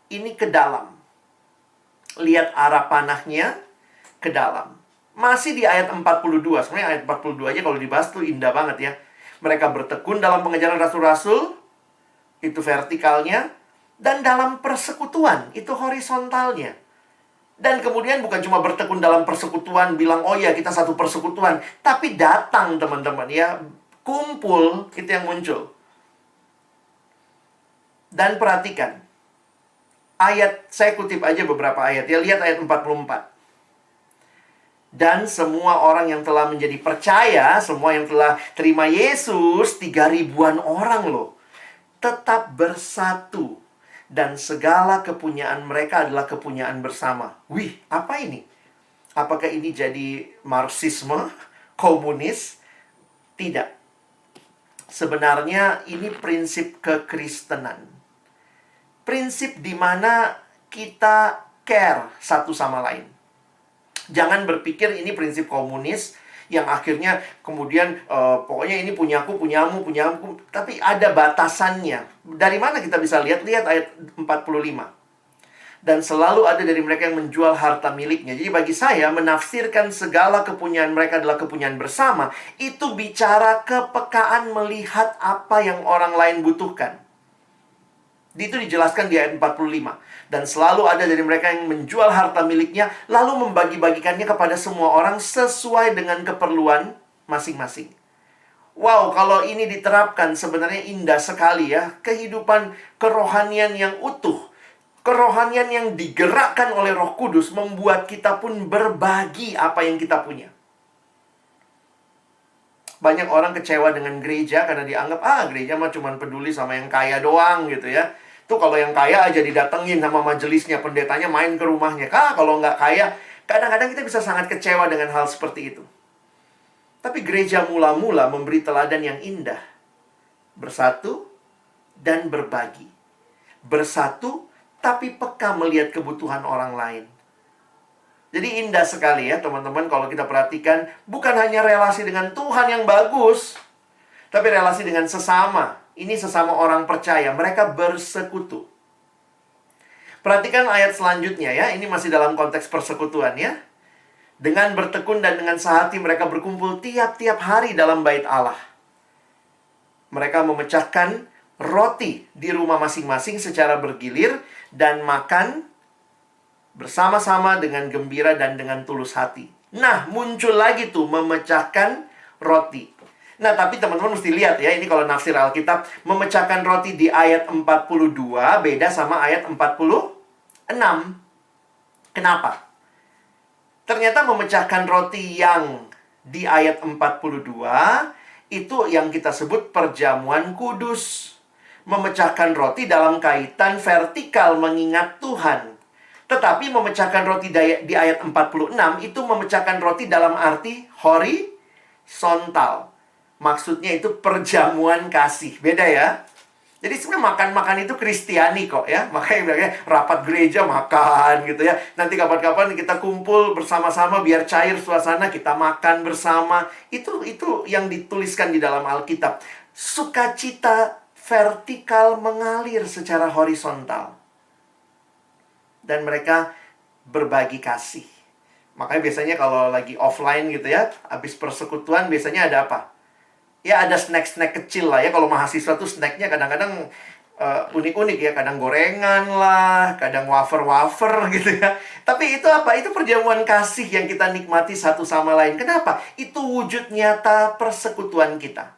Ini ke dalam. Lihat arah panahnya ke dalam. Masih di ayat 42. Sebenarnya ayat 42 aja kalau dibahas tuh indah banget ya. Mereka bertekun dalam pengejaran rasul-rasul. Itu vertikalnya. Dan dalam persekutuan, itu horizontalnya. Dan kemudian bukan cuma bertekun dalam persekutuan, bilang, oh ya kita satu persekutuan. Tapi datang teman-teman ya, kumpul, itu yang muncul. Dan perhatikan. Ayat, saya kutip aja beberapa ayat ya. Lihat ayat 44. Dan semua orang yang telah menjadi percaya, semua yang telah terima Yesus, 3.000-an orang loh. Tetap bersatu. Dan segala kepunyaan mereka adalah kepunyaan bersama. Wih, apa ini? Apakah ini jadi Marxisme? Komunis? Tidak. Sebenarnya ini prinsip kekristenan. Prinsip di mana kita care satu sama lain. Jangan berpikir ini prinsip komunis yang akhirnya kemudian pokoknya ini punyaku, punyamu. Tapi ada batasannya. Dari mana kita bisa lihat? Lihat ayat 45. Dan selalu ada dari mereka yang menjual harta miliknya. Jadi bagi saya, menafsirkan segala kepunyaan mereka adalah kepunyaan bersama. Itu bicara kepekaan melihat apa yang orang lain butuhkan. Itu dijelaskan di ayat 45. Dan selalu ada dari mereka yang menjual harta miliknya, lalu membagi-bagikannya kepada semua orang sesuai dengan keperluan masing-masing. Wow, kalau ini diterapkan sebenarnya indah sekali ya. Kehidupan kerohanian yang utuh. Kerohanian yang digerakkan oleh Roh Kudus membuat kita pun berbagi apa yang kita punya. Banyak orang kecewa dengan gereja karena dianggap, gereja mah cuma peduli sama yang kaya doang gitu ya. Tuh kalau yang kaya aja didatengin sama majelisnya, pendetanya main ke rumahnya. Kalau nggak kaya, kadang-kadang kita bisa sangat kecewa dengan hal seperti itu. Tapi gereja mula-mula memberi teladan yang indah. Bersatu dan berbagi. Bersatu tapi peka melihat kebutuhan orang lain. Jadi indah sekali ya teman-teman kalau kita perhatikan, bukan hanya relasi dengan Tuhan yang bagus, tapi relasi dengan sesama. Ini sesama orang percaya, mereka bersekutu. Perhatikan ayat selanjutnya ya, ini masih dalam konteks persekutuan ya. Dengan bertekun dan dengan sehati mereka berkumpul tiap-tiap hari dalam bait Allah. Mereka memecahkan roti di rumah masing-masing secara bergilir dan makan bersama-sama dengan gembira dan dengan tulus hati. Nah, muncul lagi tuh memecahkan roti. Nah, tapi teman-teman mesti lihat ya, ini kalau nafsir Alkitab, memecahkan roti di ayat 42 beda sama ayat 46. Kenapa? Ternyata memecahkan roti yang di ayat 42 itu yang kita sebut perjamuan kudus. Memecahkan roti dalam kaitan vertikal mengingat Tuhan. Tetapi memecahkan roti di ayat 46 itu memecahkan roti dalam arti horizontal. Maksudnya itu perjamuan kasih. Beda ya. Jadi sebenarnya makan-makan itu Kristiani kok ya. Makanya bilangnya rapat gereja makan gitu ya. Nanti kapan-kapan kita kumpul bersama-sama biar cair suasana, kita makan bersama. Itu yang dituliskan di dalam Alkitab. Sukacita vertikal mengalir secara horizontal. Dan mereka berbagi kasih. Makanya biasanya kalau lagi offline gitu ya, habis persekutuan biasanya ada apa? Ya ada snack-snack kecil lah ya. Kalau mahasiswa tuh snacknya kadang-kadang unik-unik ya. Kadang gorengan lah, kadang wafer-wafer gitu ya. Tapi itu apa? Itu perjamuan kasih yang kita nikmati satu sama lain. Kenapa? Itu wujud nyata persekutuan kita.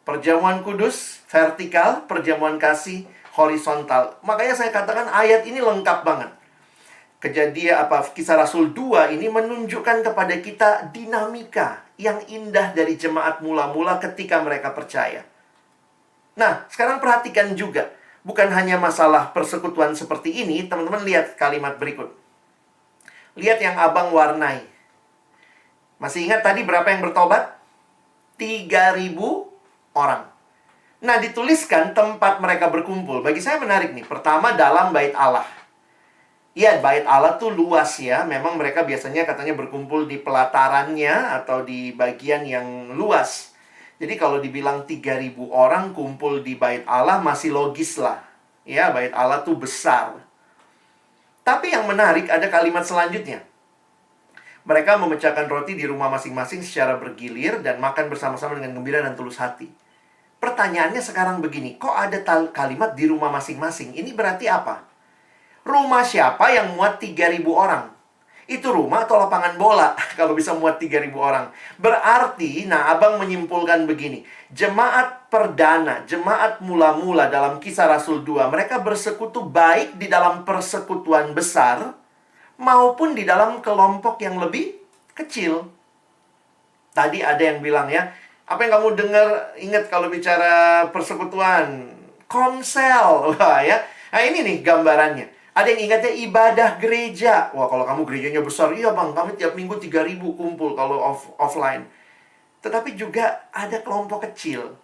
Perjamuan kudus, vertikal, perjamuan kasih, horizontal. Makanya saya katakan ayat ini lengkap banget. Kisah Rasul 2 ini menunjukkan kepada kita dinamika yang indah dari jemaat mula-mula ketika mereka percaya. Nah, sekarang perhatikan juga. Bukan hanya masalah persekutuan seperti ini, teman-teman lihat kalimat berikut. Lihat yang abang warnai. Masih ingat tadi berapa yang bertobat? 3.000 orang. Nah, dituliskan tempat mereka berkumpul. Bagi saya menarik nih. Pertama, dalam bait Allah. Ya, bait Allah tuh luas ya. Memang mereka biasanya katanya berkumpul di pelatarannya atau di bagian yang luas. Jadi kalau dibilang 3.000 orang kumpul di bait Allah masih logis lah. Ya, bait Allah tuh besar. Tapi yang menarik ada kalimat selanjutnya. Mereka memecahkan roti di rumah masing-masing secara bergilir dan makan bersama-sama dengan gembira dan tulus hati. Pertanyaannya sekarang begini, kok ada kalimat di rumah masing-masing? Ini berarti apa? Rumah siapa yang muat 3.000 orang? Itu rumah atau lapangan bola kalau bisa muat 3.000 orang? Berarti, abang menyimpulkan begini. Jemaat perdana, jemaat mula-mula dalam Kisah Rasul 2, mereka bersekutu baik di dalam persekutuan besar maupun di dalam kelompok yang lebih kecil. Tadi ada yang bilang ya, apa yang kamu dengar, ingat kalau bicara persekutuan? Komsel. Wah ya. Nah ini nih gambarannya. Ada yang ingatnya ibadah gereja. Wah kalau kamu gerejanya besar, iya bang, kami tiap minggu 3.000 kumpul kalau offline. Tetapi juga ada kelompok kecil.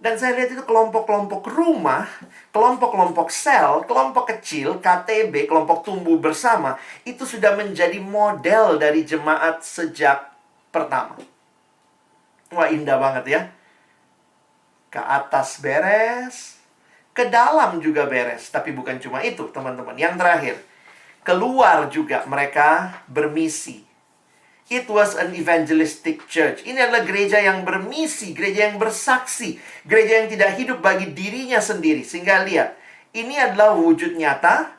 Dan saya lihat itu kelompok-kelompok rumah, kelompok-kelompok sel, kelompok kecil, KTB, kelompok tumbuh bersama. Itu sudah menjadi model dari jemaat sejak pertama. Wah indah banget ya. Ke atas beres, ke dalam juga beres. Tapi bukan cuma itu teman-teman. Yang terakhir, keluar juga mereka bermisi. It was an evangelistic church. Ini adalah gereja yang bermisi, gereja yang bersaksi, gereja yang tidak hidup bagi dirinya sendiri. Sehingga lihat, ini adalah wujud nyata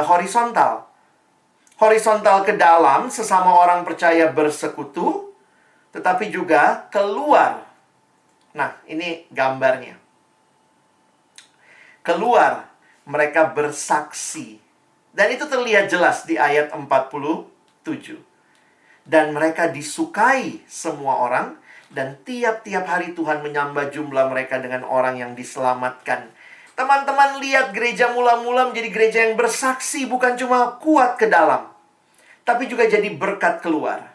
horizontal. Horizontal ke dalam, sesama orang percaya bersekutu, tetapi juga keluar. Nah, ini gambarnya. Keluar, mereka bersaksi. Dan itu terlihat jelas di ayat 47. Dan mereka disukai semua orang, dan tiap-tiap hari Tuhan menambah jumlah mereka dengan orang yang diselamatkan. Teman-teman lihat gereja mula-mula menjadi gereja yang bersaksi, bukan cuma kuat ke dalam, tapi juga jadi berkat keluar.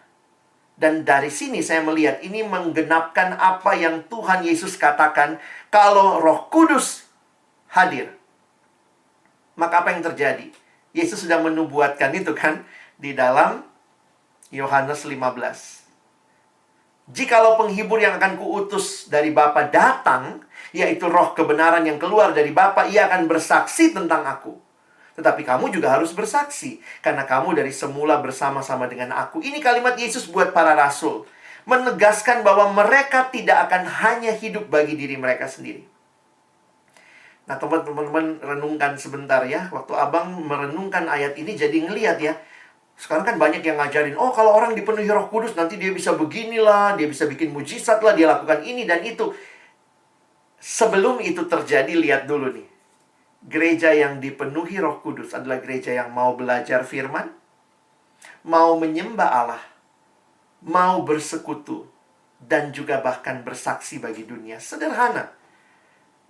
Dan dari sini saya melihat ini menggenapkan apa yang Tuhan Yesus katakan kalau Roh Kudus hadir. Maka apa yang terjadi? Yesus sudah menubuatkan itu kan di dalam Yohanes 15. Jikalau penghibur yang akan kuutus dari Bapa datang, yaitu roh kebenaran yang keluar dari Bapa, ia akan bersaksi tentang aku. Tetapi kamu juga harus bersaksi, karena kamu dari semula bersama-sama dengan aku. Ini kalimat Yesus buat para rasul, menegaskan bahwa mereka tidak akan hanya hidup bagi diri mereka sendiri. Nah, teman-teman renungkan sebentar ya. Waktu abang merenungkan ayat ini jadi ngeliat ya. Sekarang kan banyak yang ngajarin, oh kalau orang dipenuhi Roh Kudus nanti dia bisa beginilah, dia bisa bikin mujizat lah, dia lakukan ini dan itu. Sebelum itu terjadi, lihat dulu nih. Gereja yang dipenuhi Roh Kudus adalah gereja yang mau belajar firman, mau menyembah Allah, mau bersekutu, dan juga bahkan bersaksi bagi dunia. Sederhana.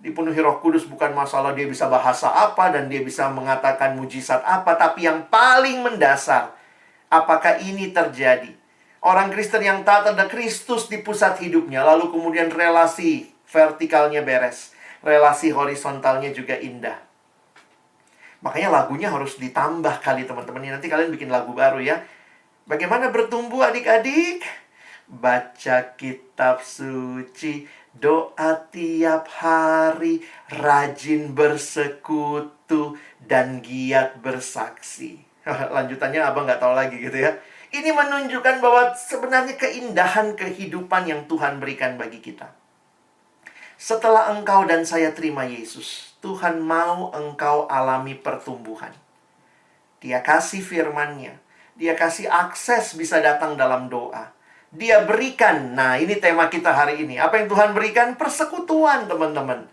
Dipenuhi Roh Kudus bukan masalah dia bisa bahasa apa dan dia bisa mengatakan mujizat apa, tapi yang paling mendasar, apakah ini terjadi? Orang Kristen yang taat ada Kristus di pusat hidupnya, lalu kemudian relasi vertikalnya beres, relasi horizontalnya juga indah. Makanya lagunya harus ditambah kali teman-teman. Nanti kalian bikin lagu baru ya. Bagaimana bertumbuh adik-adik? Baca kitab suci, doa tiap hari, rajin bersekutu, dan giat bersaksi. Lanjutannya abang nggak tahu lagi gitu ya. Ini menunjukkan bahwa sebenarnya keindahan kehidupan yang Tuhan berikan bagi kita. Setelah engkau dan saya terima Yesus, Tuhan mau engkau alami pertumbuhan. Dia kasih firman-Nya. Dia kasih akses bisa datang dalam doa. Dia berikan, nah ini tema kita hari ini. Apa yang Tuhan berikan? Persekutuan, teman-teman.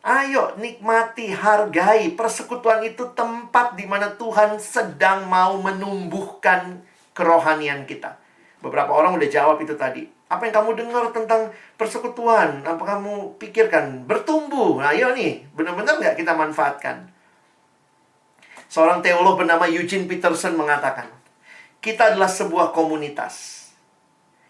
Ayo nikmati, hargai. Persekutuan itu tempat di mana Tuhan sedang mau menumbuhkan kerohanian kita. Beberapa orang udah jawab itu tadi. Apa yang kamu dengar tentang persekutuan? Apa kamu pikirkan? Bertumbuh. Nah, ayo nih, benar-benar nggak kita manfaatkan? Seorang teolog bernama Eugene Peterson mengatakan, kita adalah sebuah komunitas.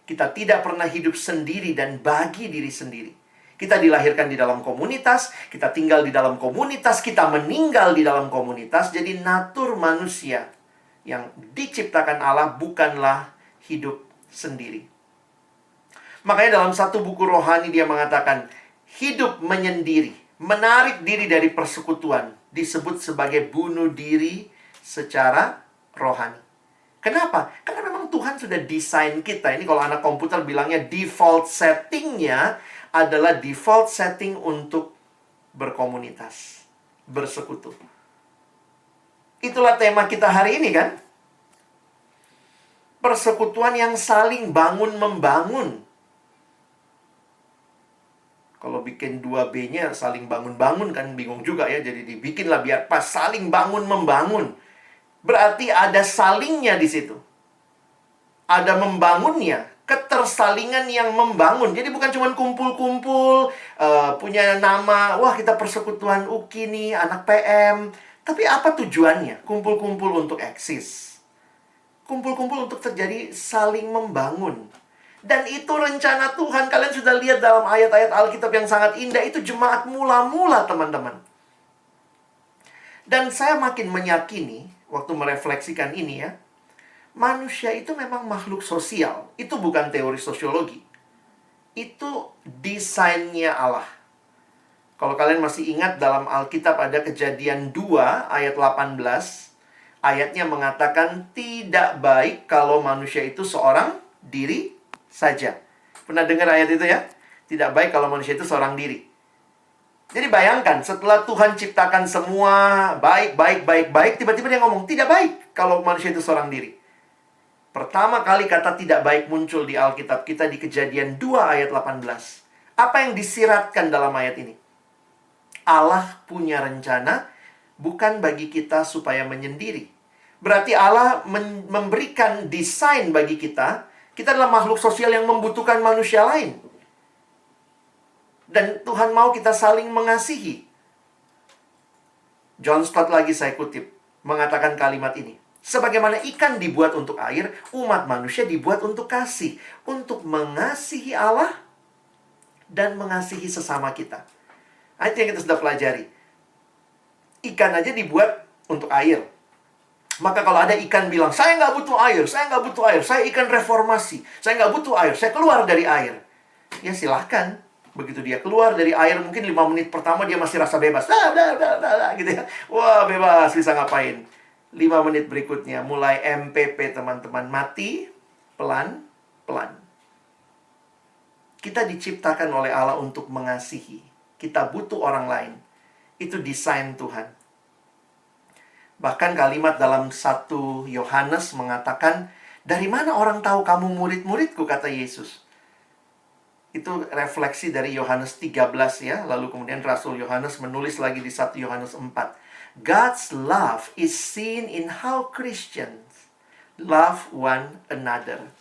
Kita tidak pernah hidup sendiri dan bagi diri sendiri. Kita dilahirkan di dalam komunitas, kita tinggal di dalam komunitas, kita meninggal di dalam komunitas. Jadi natur manusia yang diciptakan Allah bukanlah hidup sendiri. Makanya dalam satu buku rohani dia mengatakan, hidup menyendiri, menarik diri dari persekutuan, disebut sebagai bunuh diri secara rohani. Kenapa? Karena memang Tuhan sudah desain kita. Ini kalau anak komputer bilangnya default settingnya adalah default setting untuk berkomunitas, bersekutu. Itulah tema kita hari ini kan? Persekutuan yang saling bangun-membangun. Kalau bikin 2B-nya saling bangun-bangun kan bingung juga ya. Jadi dibikinlah biar pas, saling bangun-membangun. Berarti ada salingnya di situ. Ada membangunnya, ketersalingan yang membangun. Jadi bukan cuma kumpul-kumpul, punya nama, wah kita persekutuan UKI nih, anak PM. Tapi apa tujuannya? Kumpul-kumpul untuk eksis. Kumpul-kumpul untuk terjadi saling membangun. Dan itu rencana Tuhan. Kalian sudah lihat dalam ayat-ayat Alkitab yang sangat indah. Itu jemaat mula-mula, teman-teman. Dan saya makin meyakini, waktu merefleksikan ini ya, manusia itu memang makhluk sosial. Itu bukan teori sosiologi. Itu desainnya Allah. Kalau kalian masih ingat dalam Alkitab ada Kejadian 2 ayat 18. Ayatnya mengatakan tidak baik kalau manusia itu seorang diri saja. Pernah dengar ayat itu ya? Tidak baik kalau manusia itu seorang diri. Jadi bayangkan, setelah Tuhan ciptakan semua baik, tiba-tiba dia ngomong, tidak baik kalau manusia itu seorang diri. Pertama kali kata tidak baik muncul di Alkitab kita di Kejadian 2 ayat 18. Apa yang disiratkan dalam ayat ini? Allah punya rencana bukan bagi kita supaya menyendiri. Berarti Allah memberikan desain bagi kita. Kita adalah makhluk sosial yang membutuhkan manusia lain. Dan Tuhan mau kita saling mengasihi. John Stott lagi saya kutip, mengatakan kalimat ini. Sebagaimana ikan dibuat untuk air, umat manusia dibuat untuk kasih. Untuk mengasihi Allah dan mengasihi sesama kita. Nah, itu yang kita sudah pelajari. Ikan aja dibuat untuk air. Maka kalau ada ikan bilang, saya nggak butuh air, saya nggak butuh air, saya ikan reformasi, saya nggak butuh air, saya keluar dari air. Ya silahkan. Begitu dia keluar dari air, mungkin 5 menit pertama dia masih rasa bebas. Gitu ya. Wah, bebas, bisa ngapain. 5 menit berikutnya, mulai MPP teman-teman, mati, pelan-pelan. Kita diciptakan oleh Allah untuk mengasihi. Kita butuh orang lain. Itu desain Tuhan. Bahkan kalimat dalam 1 Yohanes mengatakan, dari mana orang tahu kamu murid-muridku, kata Yesus. Itu refleksi dari Yohanes 13 ya. Lalu kemudian Rasul Yohanes menulis lagi di 1 Yohanes 4. God's love is seen in how Christians love one another.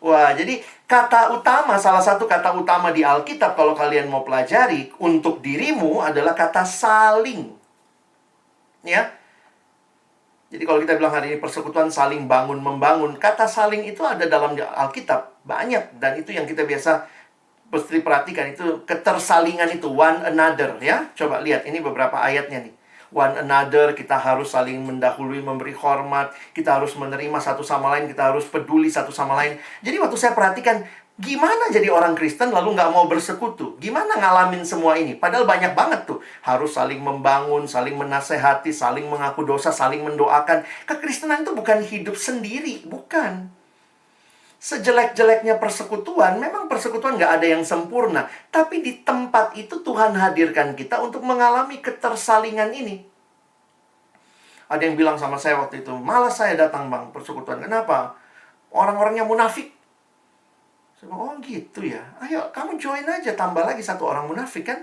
Wah, jadi kata utama, salah satu kata utama di Alkitab kalau kalian mau pelajari untuk dirimu adalah kata saling. Ya. Jadi kalau kita bilang hari ini persekutuan saling bangun-membangun, kata saling itu ada dalam Alkitab banyak, dan itu yang kita biasa pasti perhatikan, itu ketersalingan itu, one another ya. Coba lihat ini beberapa ayatnya nih. One another, kita harus saling mendahului, memberi hormat, kita harus menerima satu sama lain, kita harus peduli satu sama lain. Jadi waktu saya perhatikan, gimana jadi orang Kristen lalu nggak mau bersekutu? Gimana ngalamin semua ini? Padahal banyak banget tuh. Harus saling membangun, saling menasehati, saling mengaku dosa, saling mendoakan. Kekristenan itu bukan hidup sendiri, bukan. Sejelek-jeleknya persekutuan, memang persekutuan nggak ada yang sempurna. Tapi di tempat itu Tuhan hadirkan kita untuk mengalami ketersalingan ini. Ada yang bilang sama saya waktu itu, malas saya datang bang persekutuan. Kenapa? Orang-orangnya munafik. Saya bilang, oh gitu ya. Ayo kamu join aja, tambah lagi satu orang munafik kan.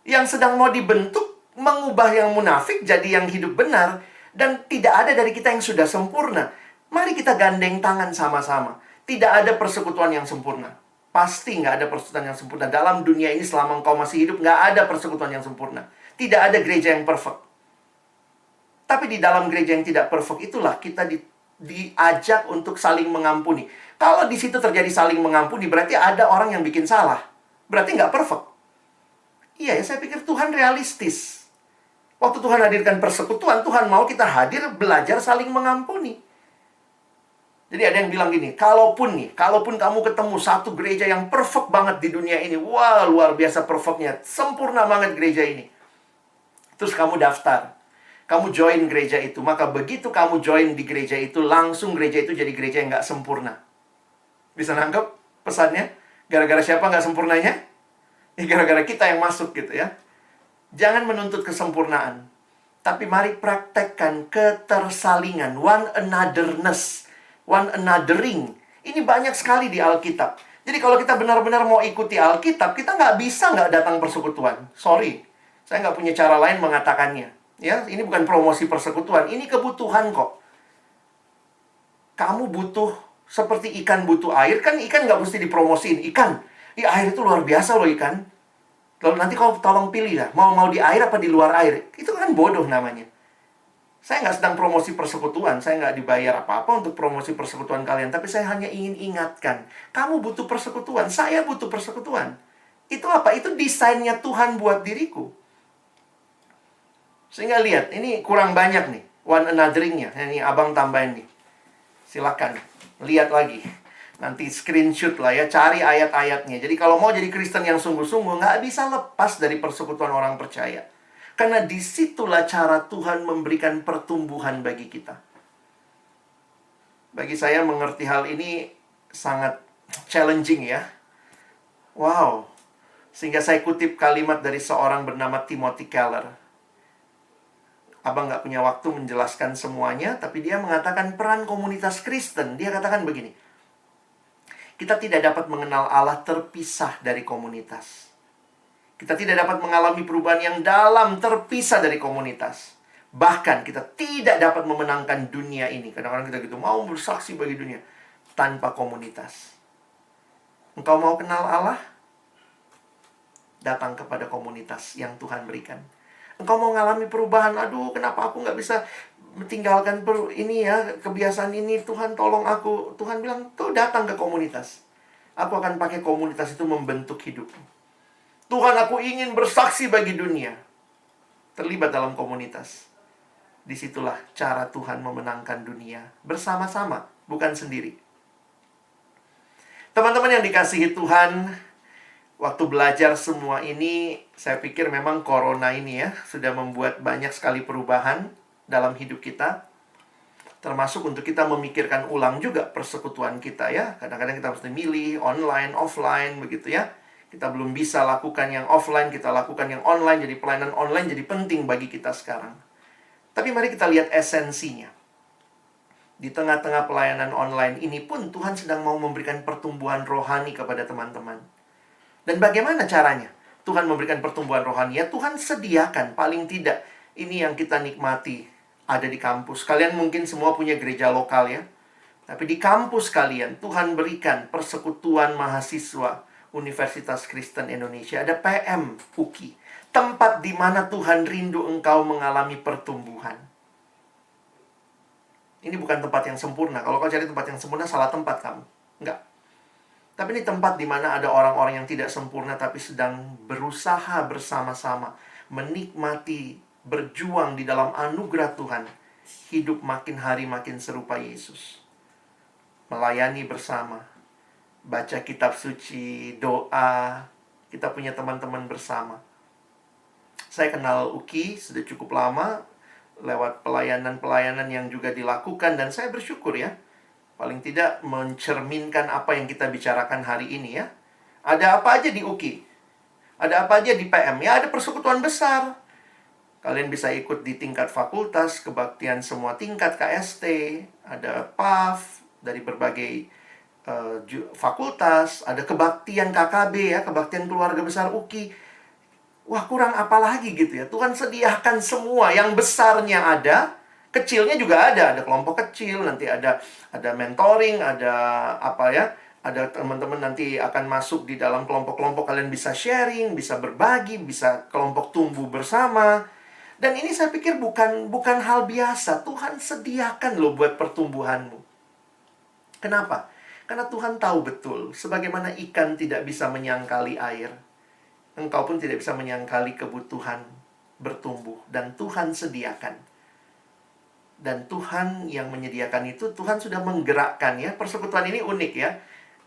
Yang sedang mau dibentuk, mengubah yang munafik jadi yang hidup benar. Dan tidak ada dari kita yang sudah sempurna. Mari kita gandeng tangan sama-sama. Tidak ada persekutuan yang sempurna. Pasti nggak ada persekutuan yang sempurna. Dalam dunia ini selama engkau masih hidup, nggak ada persekutuan yang sempurna. Tidak ada gereja yang perfect. Tapi di dalam gereja yang tidak perfect itulah kita diajak untuk saling mengampuni. Kalau di situ terjadi saling mengampuni, berarti ada orang yang bikin salah. Berarti nggak perfect. Iya ya, saya pikir Tuhan realistis. Waktu Tuhan hadirkan persekutuan, Tuhan mau kita hadir belajar saling mengampuni. Jadi ada yang bilang gini, kalaupun kamu ketemu satu gereja yang perfect banget di dunia ini, wah luar biasa perfectnya, sempurna banget gereja ini. Terus kamu daftar, kamu join gereja itu, maka begitu kamu join di gereja itu, langsung gereja itu jadi gereja yang nggak sempurna. Bisa nangkep pesannya? Gara-gara siapa nggak sempurnanya? Gara-gara kita yang masuk gitu ya. Jangan menuntut kesempurnaan, tapi mari praktekkan ketersalingan, one anotherness, one anothering. Ini banyak sekali di Alkitab. Jadi kalau kita benar-benar mau ikuti Alkitab, kita nggak bisa nggak datang persekutuan. Sorry, saya nggak punya cara lain mengatakannya. Ya, ini bukan promosi persekutuan, ini kebutuhan kok. Kamu butuh seperti ikan butuh air, kan ikan nggak mesti dipromosiin. Ikan, air itu luar biasa loh ikan. Lalu nanti kau tolong pilih lah, mau di air apa di luar air. Itu kan bodoh namanya. Saya nggak sedang promosi persekutuan, saya nggak dibayar apa-apa untuk promosi persekutuan kalian. Tapi saya hanya ingin ingatkan, kamu butuh persekutuan, saya butuh persekutuan. Itu apa? Itu desainnya Tuhan buat diriku. Sehingga lihat, ini kurang banyak nih, one anothering-nya. Ini abang tambahin nih. Silakan, lihat lagi. Nanti screenshot lah ya, cari ayat-ayatnya. Jadi kalau mau jadi Kristen yang sungguh-sungguh, nggak bisa lepas dari persekutuan orang percaya. Karena disitulah cara Tuhan memberikan pertumbuhan bagi kita. Bagi saya mengerti hal ini sangat challenging ya. Wow. Sehingga saya kutip kalimat dari seorang bernama Timothy Keller. Abang nggak punya waktu menjelaskan semuanya, tapi dia mengatakan peran komunitas Kristen. Dia katakan begini, kita tidak dapat mengenal Allah terpisah dari komunitas. Kita tidak dapat mengalami perubahan yang dalam terpisah dari komunitas. Bahkan kita tidak dapat memenangkan dunia ini. Kadang-kadang kita gitu, mau bersaksi bagi dunia tanpa komunitas. Engkau mau kenal Allah? Datang kepada komunitas yang Tuhan berikan. Engkau mau mengalami perubahan, aduh kenapa aku nggak bisa tinggalkan ini ya, kebiasaan ini, Tuhan tolong aku. Tuhan bilang, tuh datang ke komunitas. Aku akan pakai komunitas itu membentuk hidupmu. Tuhan, aku ingin bersaksi bagi dunia. Terlibat dalam komunitas. Disitulah cara Tuhan memenangkan dunia. Bersama-sama, bukan sendiri. Teman-teman yang dikasihi Tuhan, waktu belajar semua ini, saya pikir memang corona ini ya, sudah membuat banyak sekali perubahan dalam hidup kita. Termasuk untuk kita memikirkan ulang juga persekutuan kita ya. Kadang-kadang kita mesti milih online, offline, begitu ya. Kita belum bisa lakukan yang offline, kita lakukan yang online. Jadi pelayanan online jadi penting bagi kita sekarang. Tapi mari kita lihat esensinya. Di tengah-tengah pelayanan online ini pun Tuhan sedang mau memberikan pertumbuhan rohani kepada teman-teman. Dan bagaimana caranya Tuhan memberikan pertumbuhan rohani? Ya Tuhan sediakan, paling tidak ini yang kita nikmati ada di kampus. Kalian mungkin semua punya gereja lokal ya. Tapi di kampus kalian Tuhan berikan persekutuan mahasiswa Universitas Kristen Indonesia. Ada PM UKI. Tempat di mana Tuhan rindu engkau mengalami pertumbuhan. Ini bukan tempat yang sempurna. Kalau kau cari tempat yang sempurna, salah tempat kamu. Enggak. Tapi ini tempat di mana ada orang-orang yang tidak sempurna, tapi sedang berusaha bersama-sama, menikmati, berjuang di dalam anugerah Tuhan. Hidup makin hari makin serupa Yesus. Melayani bersama. Baca kitab suci, doa. Kita punya teman-teman bersama. Saya kenal Uki sudah cukup lama lewat pelayanan-pelayanan yang juga dilakukan, dan saya bersyukur ya. Paling tidak mencerminkan apa yang kita bicarakan hari ini ya. Ada apa aja di Uki? Ada apa aja di PM? Ya ada persekutuan besar. Kalian bisa ikut di tingkat fakultas, kebaktian semua tingkat KST, ada PAF dari berbagai fakultas, ada kebaktian KKB ya, kebaktian keluarga besar Uki. Wah, kurang apa lagi gitu ya. Tuhan sediakan semua. Yang besarnya ada, kecilnya juga ada. Ada kelompok kecil, nanti ada mentoring, ada apa ya. Ada teman-teman nanti akan masuk di dalam kelompok-kelompok. Kalian bisa sharing, bisa berbagi, bisa kelompok tumbuh bersama. Dan ini saya pikir bukan hal biasa. Tuhan sediakan loh buat pertumbuhanmu. Kenapa? Karena Tuhan tahu betul, sebagaimana ikan tidak bisa menyangkali air, engkau pun tidak bisa menyangkali kebutuhan bertumbuh. Dan Tuhan sediakan. Dan Tuhan yang menyediakan itu, Tuhan sudah menggerakkan ya. Persekutuan ini unik ya.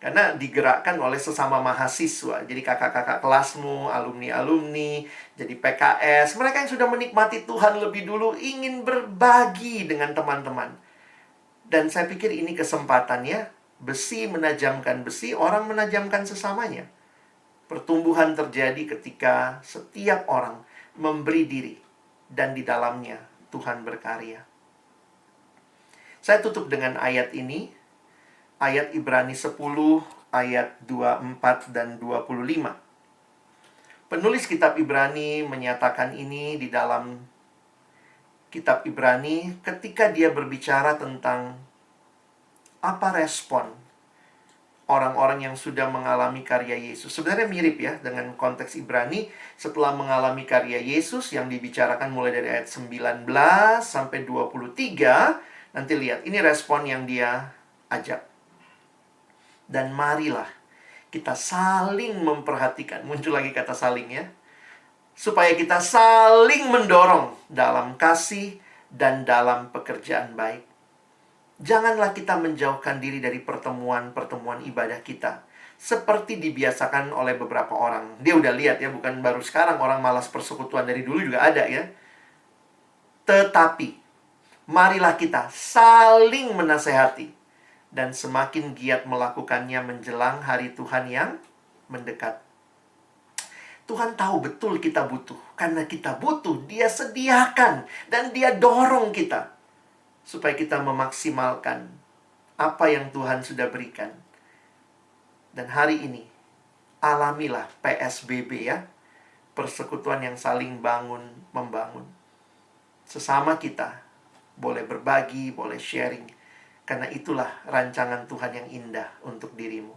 Karena digerakkan oleh sesama mahasiswa. Jadi kakak-kakak kelasmu, alumni-alumni, jadi PKS. Mereka yang sudah menikmati Tuhan lebih dulu, ingin berbagi dengan teman-teman. Dan saya pikir ini kesempatannya. Besi menajamkan besi, orang menajamkan sesamanya. Pertumbuhan terjadi ketika setiap orang memberi diri, dan di dalamnya Tuhan berkarya. Saya tutup dengan ayat ini, ayat Ibrani 10, ayat 24 dan 25. Penulis kitab Ibrani menyatakan ini di dalam kitab Ibrani ketika dia berbicara tentang apa respon orang-orang yang sudah mengalami karya Yesus. Sebenarnya mirip ya dengan konteks Ibrani. Setelah mengalami karya Yesus yang dibicarakan mulai dari ayat 19 sampai 23. Nanti lihat, ini respon yang dia ajak. Dan marilah kita saling memperhatikan. Muncul lagi kata saling ya. Supaya kita saling mendorong dalam kasih dan dalam pekerjaan baik. Janganlah kita menjauhkan diri dari pertemuan-pertemuan ibadah kita, seperti dibiasakan oleh beberapa orang. Dia udah lihat ya, bukan baru sekarang orang malas persekutuan, dari dulu juga ada ya. Tetapi, marilah kita saling menasehati, dan semakin giat melakukannya menjelang hari Tuhan yang mendekat. Tuhan tahu betul kita butuh. Karena kita butuh, Dia sediakan, dan Dia dorong kita supaya kita memaksimalkan apa yang Tuhan sudah berikan. Dan hari ini, alamilah PSBB ya. Persekutuan yang saling membangun. Sesama kita boleh berbagi, boleh sharing. Karena itulah rancangan Tuhan yang indah untuk dirimu.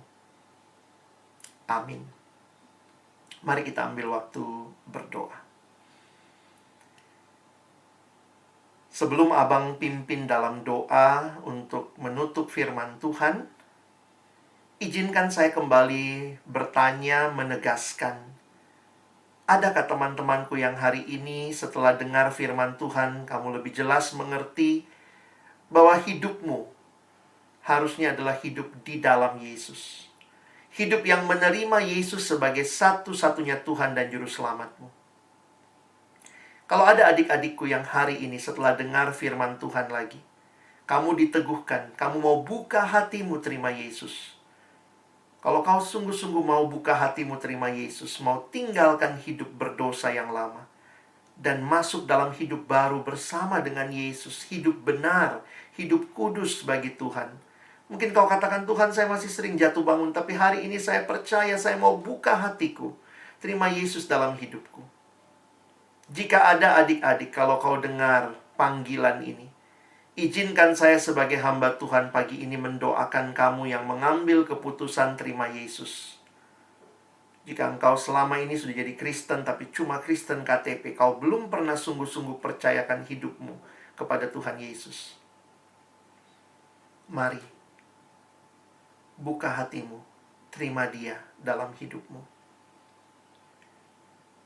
Amin. Mari kita ambil waktu berdoa. Sebelum Abang pimpin dalam doa untuk menutup firman Tuhan, izinkan saya kembali bertanya, menegaskan. Adakah teman-temanku yang hari ini setelah dengar firman Tuhan, kamu lebih jelas mengerti bahwa hidupmu harusnya adalah hidup di dalam Yesus. Hidup yang menerima Yesus sebagai satu-satunya Tuhan dan Juru Selamatmu. Kalau ada adik-adikku yang hari ini setelah dengar firman Tuhan lagi, kamu diteguhkan, kamu mau buka hatimu terima Yesus. Kalau kau sungguh-sungguh mau buka hatimu terima Yesus, mau tinggalkan hidup berdosa yang lama, dan masuk dalam hidup baru bersama dengan Yesus, hidup benar, hidup kudus bagi Tuhan. Mungkin kau katakan, Tuhan saya masih sering jatuh bangun, tapi hari ini saya percaya, saya mau buka hatiku, terima Yesus dalam hidupku. Jika ada adik-adik, kalau kau dengar panggilan ini, izinkan saya sebagai hamba Tuhan pagi ini mendoakan kamu yang mengambil keputusan terima Yesus. Jika engkau selama ini sudah jadi Kristen tapi cuma Kristen KTP, kau belum pernah sungguh-sungguh percayakan hidupmu kepada Tuhan Yesus. Mari, buka hatimu, terima Dia dalam hidupmu.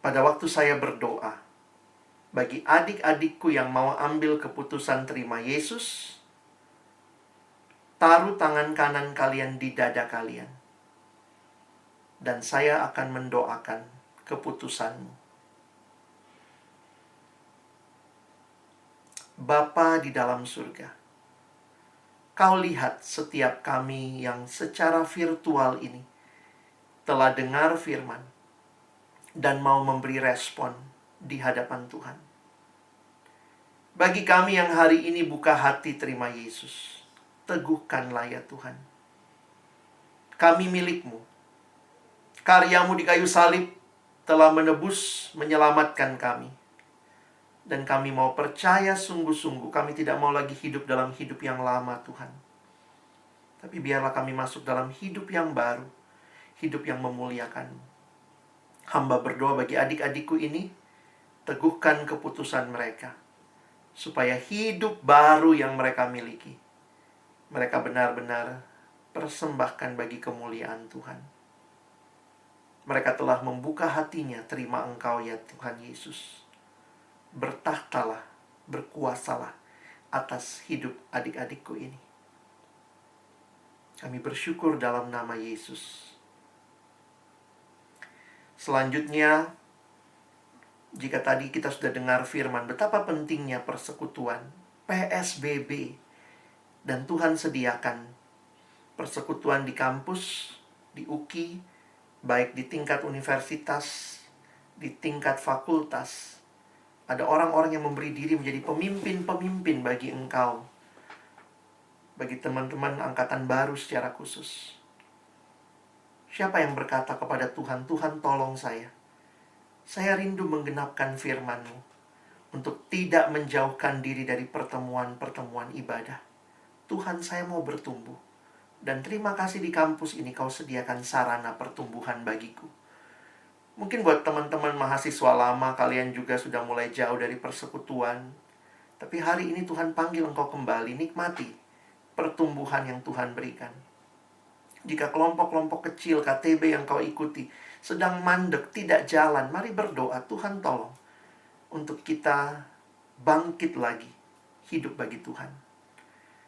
Pada waktu saya berdoa, bagi adik-adikku yang mau ambil keputusan terima Yesus, taruh tangan kanan kalian di dada kalian. Dan saya akan mendoakan keputusanmu. Bapa di dalam surga, kau lihat setiap kami yang secara virtual ini telah dengar firman dan mau memberi respon di hadapan Tuhan. Bagi kami yang hari ini buka hati terima Yesus, teguhkanlah ya Tuhan. Kami milik-Mu. Karya-Mu di kayu salib telah menebus, menyelamatkan kami. Dan kami mau percaya sungguh-sungguh, kami tidak mau lagi hidup dalam hidup yang lama Tuhan. Tapi biarlah kami masuk dalam hidup yang baru, hidup yang memuliakan-Mu. Hamba berdoa bagi adik-adikku ini, teguhkan keputusan mereka, supaya hidup baru yang mereka miliki, mereka benar-benar persembahkan bagi kemuliaan Tuhan. Mereka telah membuka hatinya, terima Engkau ya Tuhan Yesus. Bertahtalah, berkuasalah atas hidup adik-adikku ini. Kami bersyukur dalam nama Yesus. Selanjutnya, jika tadi kita sudah dengar firman betapa pentingnya persekutuan, PSBB, dan Tuhan sediakan persekutuan di kampus, di UKI, baik di tingkat universitas, di tingkat fakultas. Ada orang-orang yang memberi diri menjadi pemimpin-pemimpin bagi engkau, bagi teman-teman angkatan baru secara khusus. Siapa yang berkata kepada Tuhan, Tuhan tolong saya rindu menggenapkan firman-Mu untuk tidak menjauhkan diri dari pertemuan-pertemuan ibadah. Tuhan, saya mau bertumbuh. Dan terima kasih di kampus ini Kau sediakan sarana pertumbuhan bagiku. Mungkin buat teman-teman mahasiswa lama, kalian juga sudah mulai jauh dari persekutuan. Tapi hari ini Tuhan panggil engkau kembali, nikmati pertumbuhan yang Tuhan berikan. Jika kelompok-kelompok kecil KTB yang kau ikuti sedang mandek, tidak jalan, mari berdoa, Tuhan tolong untuk kita bangkit lagi, hidup bagi Tuhan.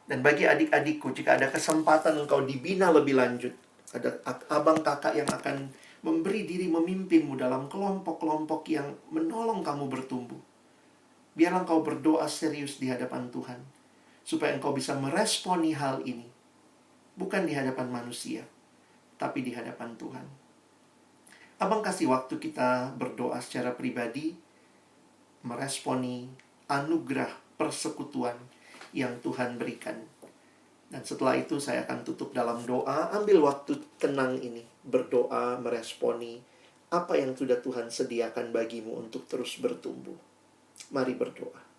Dan bagi adik-adikku, jika ada kesempatan engkau dibina lebih lanjut, ada abang kakak yang akan memberi diri memimpinmu dalam kelompok-kelompok yang menolong kamu bertumbuh. Biarlah engkau berdoa serius di hadapan Tuhan, supaya engkau bisa meresponi hal ini. Bukan di hadapan manusia, tapi di hadapan Tuhan. Abang kasih waktu kita berdoa secara pribadi, meresponi anugerah persekutuan yang Tuhan berikan. Dan setelah itu saya akan tutup dalam doa. Ambil waktu tenang ini, berdoa, meresponi apa yang sudah Tuhan sediakan bagimu untuk terus bertumbuh. Mari berdoa.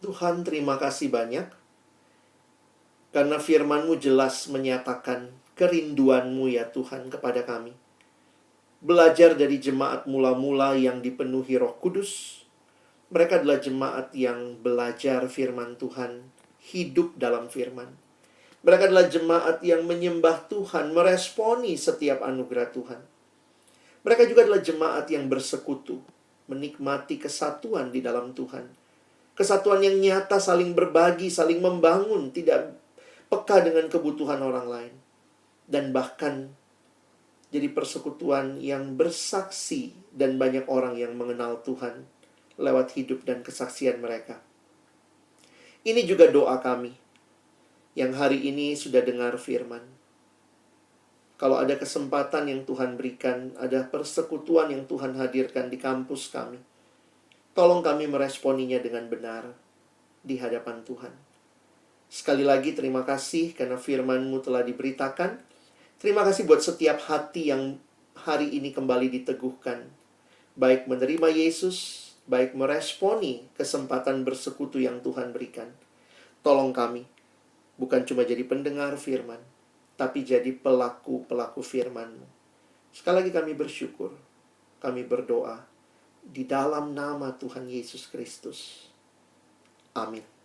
Tuhan, terima kasih banyak karena firman-Mu jelas menyatakan kerinduan-Mu ya Tuhan kepada kami. Belajar dari jemaat mula-mula yang dipenuhi Roh Kudus. Mereka adalah jemaat yang belajar firman Tuhan, hidup dalam firman. Mereka adalah jemaat yang menyembah Tuhan, meresponi setiap anugerah Tuhan. Mereka juga adalah jemaat yang bersekutu, menikmati kesatuan di dalam Tuhan. Kesatuan yang nyata, saling berbagi, saling membangun, tidak peka dengan kebutuhan orang lain. Dan bahkan jadi persekutuan yang bersaksi dan banyak orang yang mengenal Tuhan lewat hidup dan kesaksian mereka. Ini juga doa kami yang hari ini sudah dengar firman. Kalau ada kesempatan yang Tuhan berikan, ada persekutuan yang Tuhan hadirkan di kampus kami, tolong kami meresponinya dengan benar di hadapan Tuhan. Sekali lagi terima kasih karena firman-Mu telah diberitakan. Terima kasih buat setiap hati yang hari ini kembali diteguhkan. Baik menerima Yesus, baik meresponi kesempatan bersekutu yang Tuhan berikan. Tolong kami, bukan cuma jadi pendengar firman, tapi jadi pelaku-pelaku firman-Mu. Sekali lagi kami bersyukur, kami berdoa di dalam nama Tuhan Yesus Kristus. Amin.